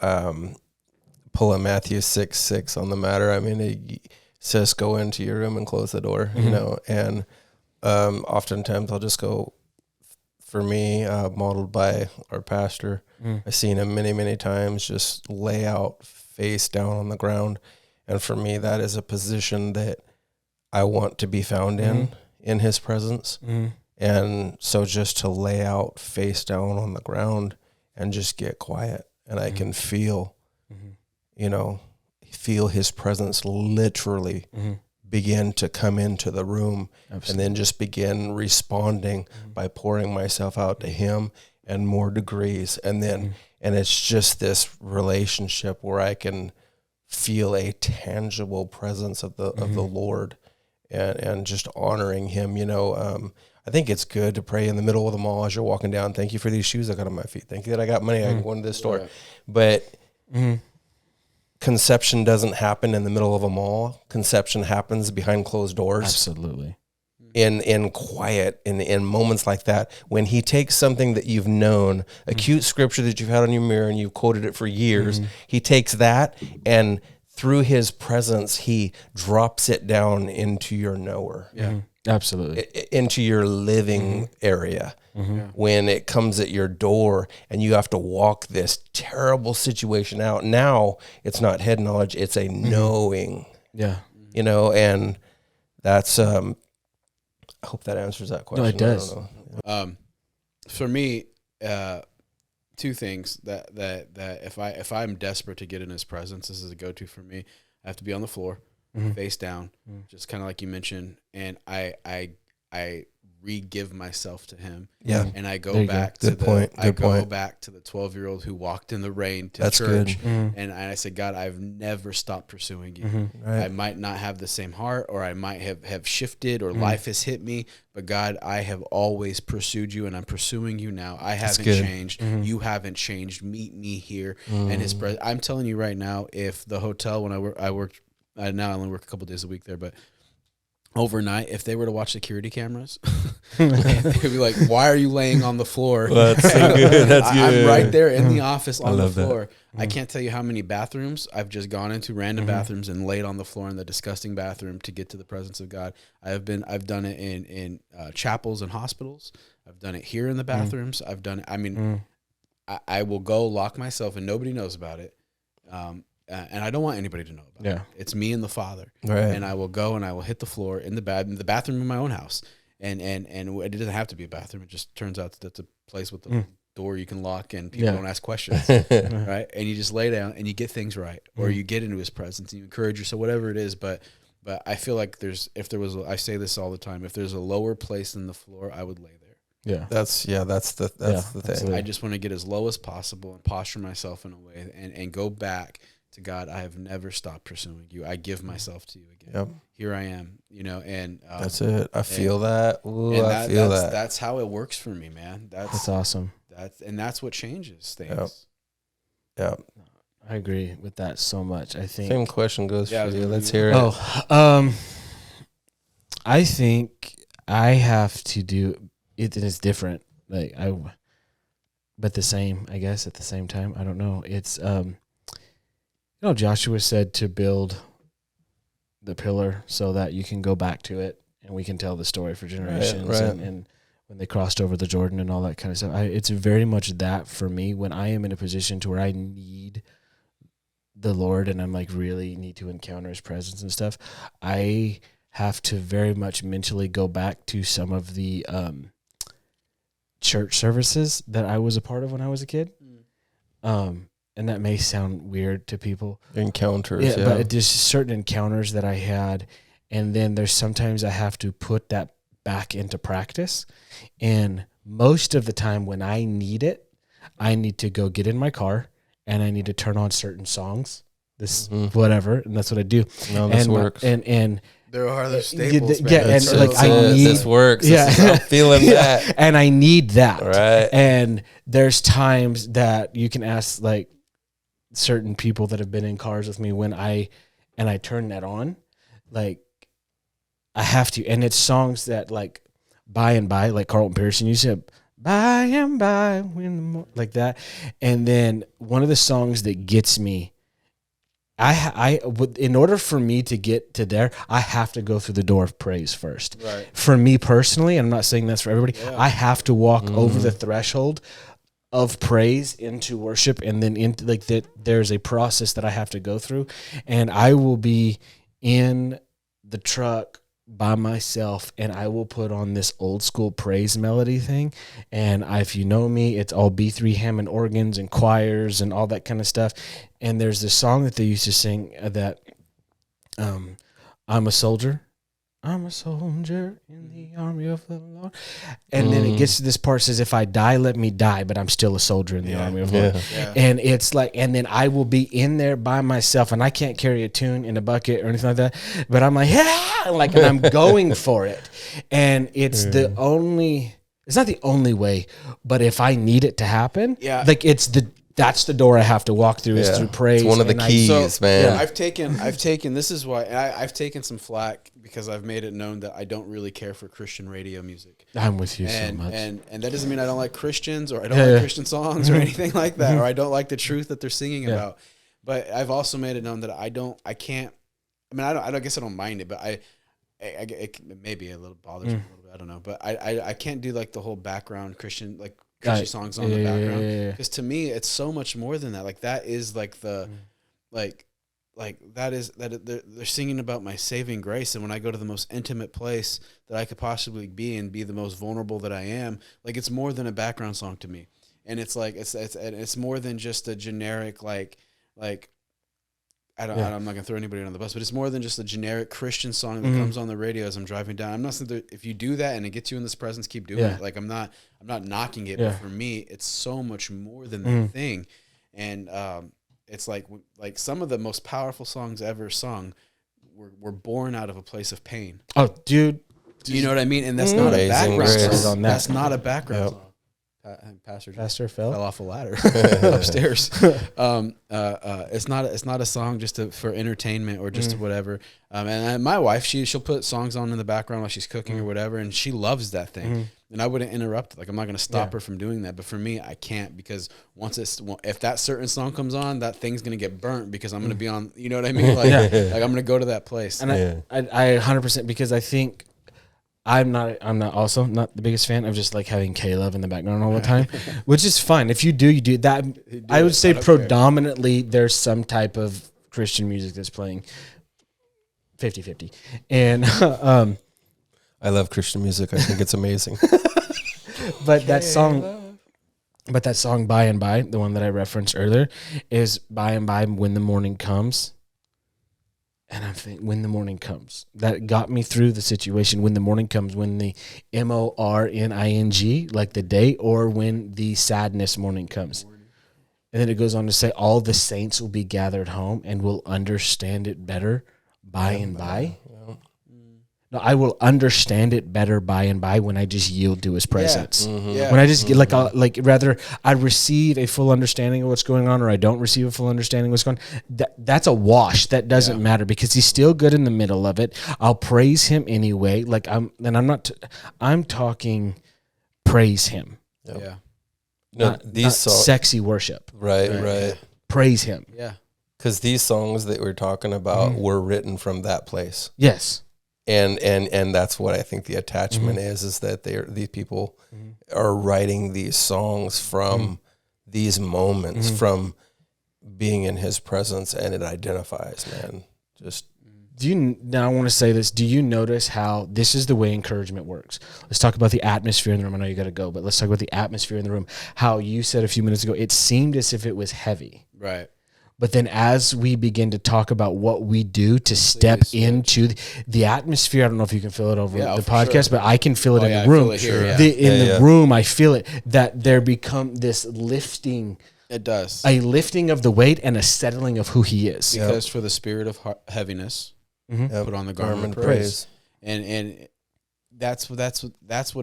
pull a Matthew 6:6 on the matter. I mean, it says go into your room and close the door, you know, and oftentimes I'll just go, for me, modeled by our pastor. I've seen him many, many times just lay out face down on the ground. And for me, that is a position that I want to be found in his presence. And so just to lay out face down on the ground and just get quiet, and I can feel, you know, feel his presence literally begin to come into the room. Absolutely. And then just begin responding by pouring myself out to him in more degrees. And then, and it's just this relationship where I can feel a tangible presence of the Lord, and just honoring him. You know, I think it's good to pray in the middle of the mall as you're walking down. Thank you for these shoes I got on my feet. Thank you that I got money. I can go into this store. Right. But conception doesn't happen in the middle of a mall. Conception happens behind closed doors. Absolutely. In quiet, in moments like that, when he takes something that you've known, a cute scripture that you've had on your mirror and you've quoted it for years, he takes that, and through his presence, he drops it down into your knower. Yeah. Absolutely. Into your living area. When it comes at your door and you have to walk this terrible situation out. Now it's not head knowledge, it's a knowing. Yeah. You know, and that's I hope that answers that question. No, it does. I don't know. For me, two things that if I'm desperate to get in his presence, this is a go-to for me. I have to be on the floor, face down, just kind of like you mentioned, and I re-give myself to him. Yeah. And I go back to Good point. I go back to the 12-year-old who walked in the rain to That's church. good. And I said, God, I've never stopped pursuing you. Right. I might not have the same heart, or I might have shifted, or life has hit me, but God, I have always pursued you, and I'm pursuing you now. I haven't good. changed. You haven't changed. Meet me here. And his I'm telling you right now, if the hotel, when I worked, now I only work a couple days a week there, but overnight, if they were to watch security cameras, they'd be like, why are you laying on the floor? That's so good. That's good. I'm right there in the office on the love that. floor. I can't tell you how many bathrooms I've just gone into, random bathrooms, and laid on the floor in the disgusting bathroom to get to the presence of God. I've done it in chapels and hospitals. I've done it here in the bathrooms. I've done it. I mean, I will go lock myself, and nobody knows about it. And I don't want anybody to know about it. It's me and the Father. Right. And I will go and I will hit the floor in the bathroom in my own house. and it doesn't have to be a bathroom. It just turns out that that's a place with a door you can lock and people don't ask questions, right? And you just lay down and you get things right, or you get into his presence and you encourage yourself, whatever it is. But I feel like I say this all the time, if there's a lower place than the floor, I would lay there. Yeah. That's the thing. Absolutely. I just want to get as low as possible and posture myself in a way and go back to God. I have never stopped pursuing you. I give myself to you again. Yep. Here I am, and That's it. I feel that. Ooh, and I feel that. That's how it works for me, man. That's awesome. That's what changes things. Yep. I agree with that so much. I think Same question goes for you. Let's hear it. Oh, I think I have to do it. It's different, but the same. I guess at the same time. I don't know. It's Joshua said to build the pillar so that you can go back to it and we can tell the story for generations. Right. And when they crossed over the Jordan and all that kind of stuff, it's very much that for me when I am in a position to where I need the Lord and I'm like really need to encounter his presence and stuff, I have to very much mentally go back to some of the church services that I was a part of when I was a kid. And that may sound weird to people. Encounters, yeah. But there's certain encounters that I had, and then there's sometimes I have to put that back into practice. And most of the time when I need it, I need to go get in my car and I need to turn on certain songs, whatever, and that's what I do. No, this works. And there are the staples, man. yeah, and like I need this works. Yeah, I'm feeling that, and I need that. Right. And there's times that you can ask like certain people that have been in cars with me when I turn that on, like I have to, and it's songs that like by and by, like Carlton Pearson, you said by and by when like that, and then one of the songs that gets me. In order for me to get to there, I have to go through the door of praise first. Right. For me personally, and I'm not saying that's for everybody, I have to walk over the threshold of praise into worship, and then into like that. There's a process that I have to go through, and I will be in the truck by myself, and I will put on this old school praise melody thing. And if you know me, it's all B3 Hammond organs and choirs and all that kind of stuff. And there's this song that they used to sing that I'm a soldier. I'm a soldier in the army of the Lord. And then it gets to this part, says, if I die, let me die, but I'm still a soldier in the army of the Lord. Yeah. And it's like, and then I will be in there by myself, and I can't carry a tune in a bucket or anything like that, but I'm like, yeah, like, and I'm going for it. And it's it's not the only way, but if I need it to happen, like that's the door I have to walk through is through praise. It's one of the keys, man. Yeah. I've taken, this is why I've taken some flack because I've made it known that I don't really care for Christian radio music. I'm with you so much. And that doesn't mean I don't like Christians or I don't like Christian songs or anything like that, or I don't like the truth that they're singing about. But I've also made it known that I don't guess I don't mind it, but it maybe a little bothers me a little bit. I don't know. But I can't do like the whole background Christian, like, Christian songs on the background, because to me it's so much more than that. Like that is like the like that is that they're singing about my saving grace, and when I go to the most intimate place that I could possibly be and be the most vulnerable that I am, like it's more than a background song to me. And it's like it's more than just a generic like I'm not gonna throw anybody on the bus, but it's more than just a generic Christian song that comes on the radio as I'm driving down. I'm not saying that if you do that and it gets you in this presence, keep doing it. Like I'm not knocking it, but for me, it's so much more than that thing. And it's like some of the most powerful songs ever sung were born out of a place of pain. Oh, dude, you know what I mean? And that's not a background song. That's not a background song. Pastor fell off a ladder upstairs. It's not a song just for entertainment or just whatever. And my wife, she'll put songs on in the background while she's cooking or whatever, and she loves that thing. And I wouldn't interrupt. Like I'm not going to stop her from doing that. But for me, I can't, because if that certain song comes on, that thing's going to get burnt because I'm going to be on. You know what I mean? Like, like I'm going to go to that place. And I 100%, because I think. I'm also not the biggest fan of just like having K-Love in the background all the time, which is fine. If you do that. I would say predominantly there's some type of Christian music that's playing 50-50. And I love Christian music. I think it's amazing. But that song, By and By, the one that I referenced earlier, is by and by when the morning comes. And I'm thinking, when the morning comes, that got me through the situation. When the morning comes, when the morning, like the day, or when the sadness morning comes. And then it goes on to say, all the saints will be gathered home and will understand it better by and by. Yeah. No, I will understand it better by and by when I just yield to his presence. Yeah. Mm-hmm. Yeah. When I just get rather I receive a full understanding of what's going on, or I don't receive a full understanding of what's going on. That's a wash. That doesn't matter because he's still good in the middle of it. I'll praise him anyway. I'm talking praise him. Yep. Yeah. No, not sexy worship. Right. Praise him. Yeah. Because these songs that we're talking about were written from that place. Yes. And that's what I think the attachment is that these people are writing these songs from these moments, from being in his presence, and it identifies, man. Now I want to say this. Do you notice how this is the way encouragement works? Let's talk about the atmosphere in the room. I know you got to go, but let's talk about the atmosphere in the room. How you said a few minutes ago, it seemed as if it was heavy. Right. But then as we begin to talk about what we do to step into the atmosphere, I don't know if you can feel it over the podcast, but I can feel it in the room. The room, I feel it, that there become this lifting. It does. A lifting of the weight and a settling of who he is. Because for the spirit of heaviness, put on the garment of praise. And that's what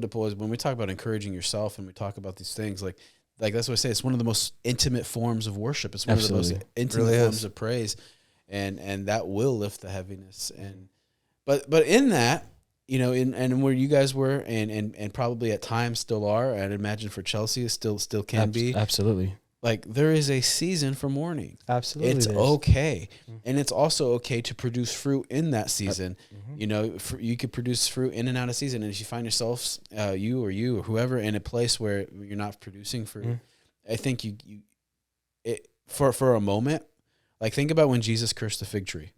it boils. When we talk about encouraging yourself and we talk about these things, like that's what I say. It's one of the most intimate forms of worship. It's one of the most intimate forms of praise, and that will lift the heaviness. But in that, and where you guys were, and probably at times still are, I'd imagine for Chelsea, it still can be. Absolutely. Like there is a season for mourning. Absolutely, it's okay, and it's also okay to produce fruit in that season. You could produce fruit in and out of season, and if you find yourself, you or whoever, in a place where you're not producing fruit, I think for a moment, like think about when Jesus cursed the fig tree.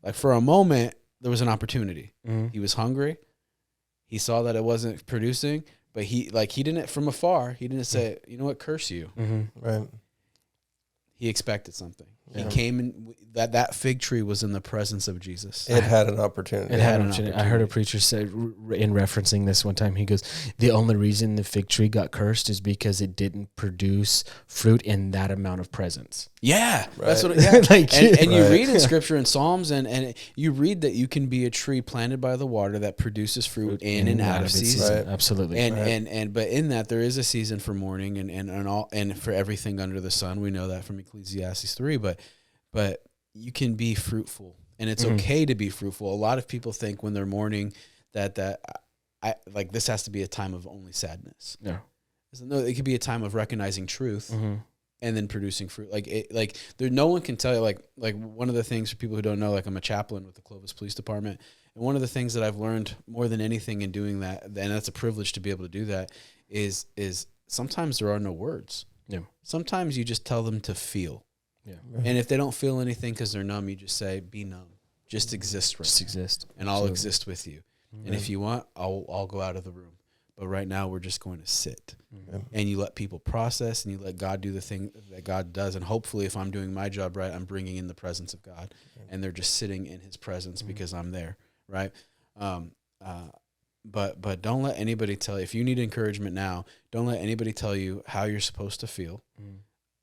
Like for a moment, there was an opportunity. He was hungry. He saw that it wasn't producing. But he didn't, from afar, he didn't say, you know what, curse you. Right. He expected something. Yeah. He came in, that fig tree was in the presence of Jesus. It had an opportunity. I heard a preacher say, in referencing this one time, he goes, the only reason the fig tree got cursed is because it didn't produce fruit in that amount of presence. Yeah. Right. That's what and you read in scripture and Psalms and you read that you can be a tree planted by the water that produces fruit in and out of season. Right. Absolutely. But in that there is a season for mourning and for everything under the sun. We know that from Ecclesiastes 3, but you can be fruitful, and it's okay to be fruitful. A lot of people think when they're mourning that this has to be a time of only sadness. No, it could be a time of recognizing truth and then producing fruit. No one can tell you. Like one of the things for people who don't know, like I'm a chaplain with the Clovis Police Department, and one of the things that I've learned more than anything in doing that, and that's a privilege to be able to do that, is sometimes there are no words. Yeah. Sometimes you just tell them to feel. Yeah. And if they don't feel anything because they're numb, you just say, be numb. Just exist right now. Exist. And I'll exist with you. Mm-hmm. And if you want, I'll go out of the room. But right now we're just going to sit. Mm-hmm. And you let people process and you let God do the thing that God does. And hopefully if I'm doing my job right, I'm bringing in the presence of God. Mm-hmm. And they're just sitting in his presence because I'm there. Right. But don't let anybody tell you, if you need encouragement now, don't let anybody tell you how you're supposed to feel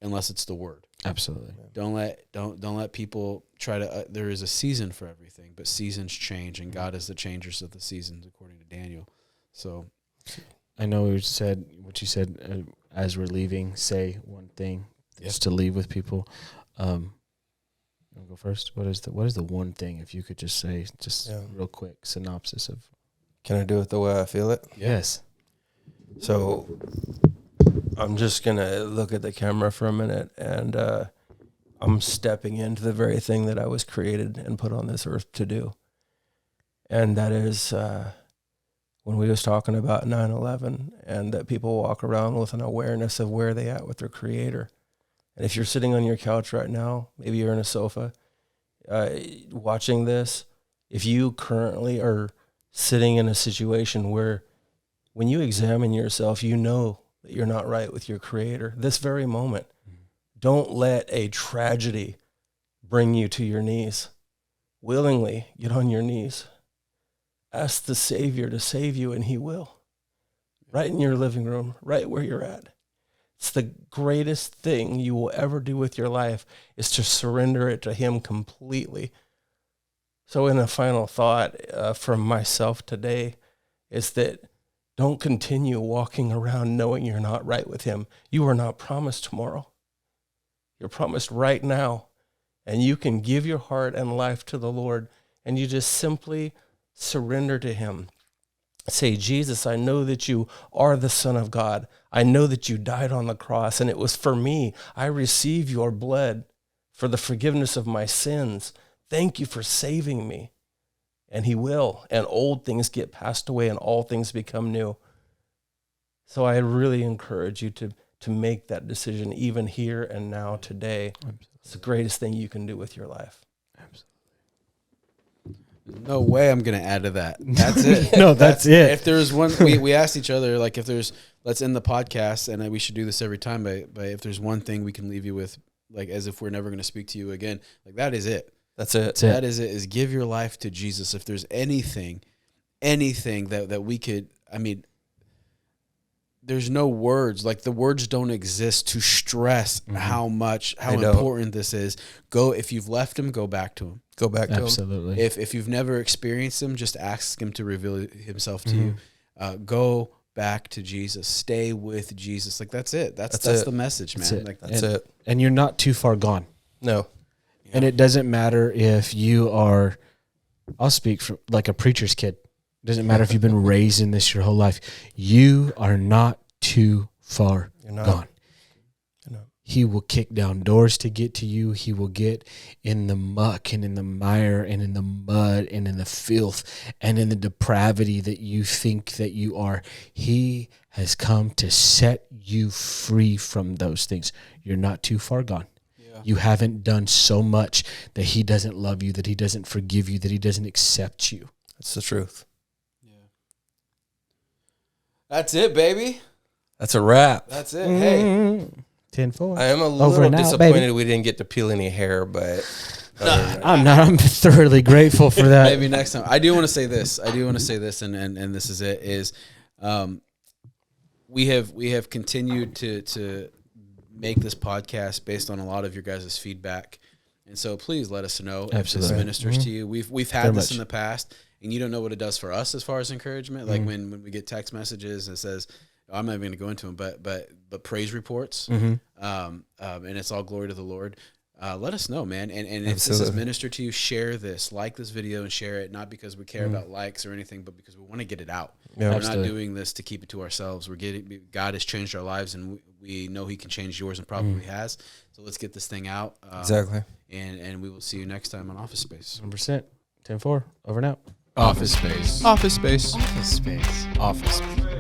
unless it's the word. Absolutely. Don't let people try to, there is a season for everything, but seasons change and God is the changers of the seasons according to Daniel. So I know what you said, as we're leaving, say one thing just to leave with people. I'll go first. What is the one thing, if you could just say, real quick synopsis of. Can I do it the way I feel it? Yes. So I'm just going to look at the camera for a minute, and I'm stepping into the very thing that I was created and put on this earth to do. And that is when we was talking about 9/11 and that people walk around with an awareness of where they at with their creator. And if you're sitting on your couch right now, maybe you're in a sofa watching this, if you currently are sitting in a situation where when you examine yourself, you know that you're not right with your Creator this very moment. Don't let a tragedy bring you to your knees. Willingly get on your knees. Ask the Savior to save you, and he will. Right in your living room, right where you're at. It's the greatest thing you will ever do with your life is to surrender it to him completely. So in a final thought from myself today is that don't continue walking around knowing you're not right with him. You are not promised tomorrow. You're promised right now. And you can give your heart and life to the Lord, and you just simply surrender to him. Say, Jesus, I know that you are the Son of God. I know that you died on the cross, and it was for me. I receive your blood for the forgiveness of my sins. Thank you for saving me. And he will. And old things get passed away, and all things become new. So I really encourage you to make that decision even here and now today. Absolutely. It's the greatest thing you can do with your life. Absolutely. No way I'm going to add to that. That's it. No, that's it. If there's one, we asked each other, like, if there's, let's end the podcast, and we should do this every time, but if there's one thing we can leave you with, like, as if we're never going to speak to you again, like, that is it. That's it. That is it, is give your life to Jesus. If there's anything that we could, I mean, there's no words, like the words don't exist to stress how important this is. Go, if you've left him, go back to him. Go back to him. Absolutely. If you've never experienced him, just ask him to reveal himself to you. Go back to Jesus. Stay with Jesus. Like, that's it. That's the message, man. That's it. Like, That's it. And you're not too far gone. No. Yeah. And it doesn't matter if you are, I'll speak for like a preacher's kid. It doesn't matter if you've been raised in this your whole life. You are not too far gone. He will kick down doors to get to you. He will get in the muck and in the mire and in the mud and in the filth and in the depravity that you think that you are. He has come to set you free from those things. You're not too far gone. Yeah. You haven't done so much that he doesn't love you, that he doesn't forgive you, that he doesn't accept you. That's the truth. Yeah. That's it, baby. That's a wrap. That's it. Hey. 10-4. I am a little disappointed we didn't get to peel any hair, but I'm not. I'm thoroughly grateful for that. Maybe next time. I do want to say this, and this is it. Is we have continued to make this podcast based on a lot of your guys' feedback, and so please let us know if this ministers to you. We've had this in the past, and you don't know what it does for us as far as encouragement. Like when we get text messages that says, I'm not even going to go into them, but praise reports, and it's all glory to the Lord. Let us know, man. And if this is ministered to you, share this, like this video, and share it. Not because we care about likes or anything, but because we want to get it out. Yeah, we're not doing this to keep it to ourselves. God has changed our lives, and we know He can change yours, and probably has. So let's get this thing out. Exactly. And we will see you next time on Office Space. 100%. 10-4. Over and out. Office Space. Office Space. Office Space. Office Space.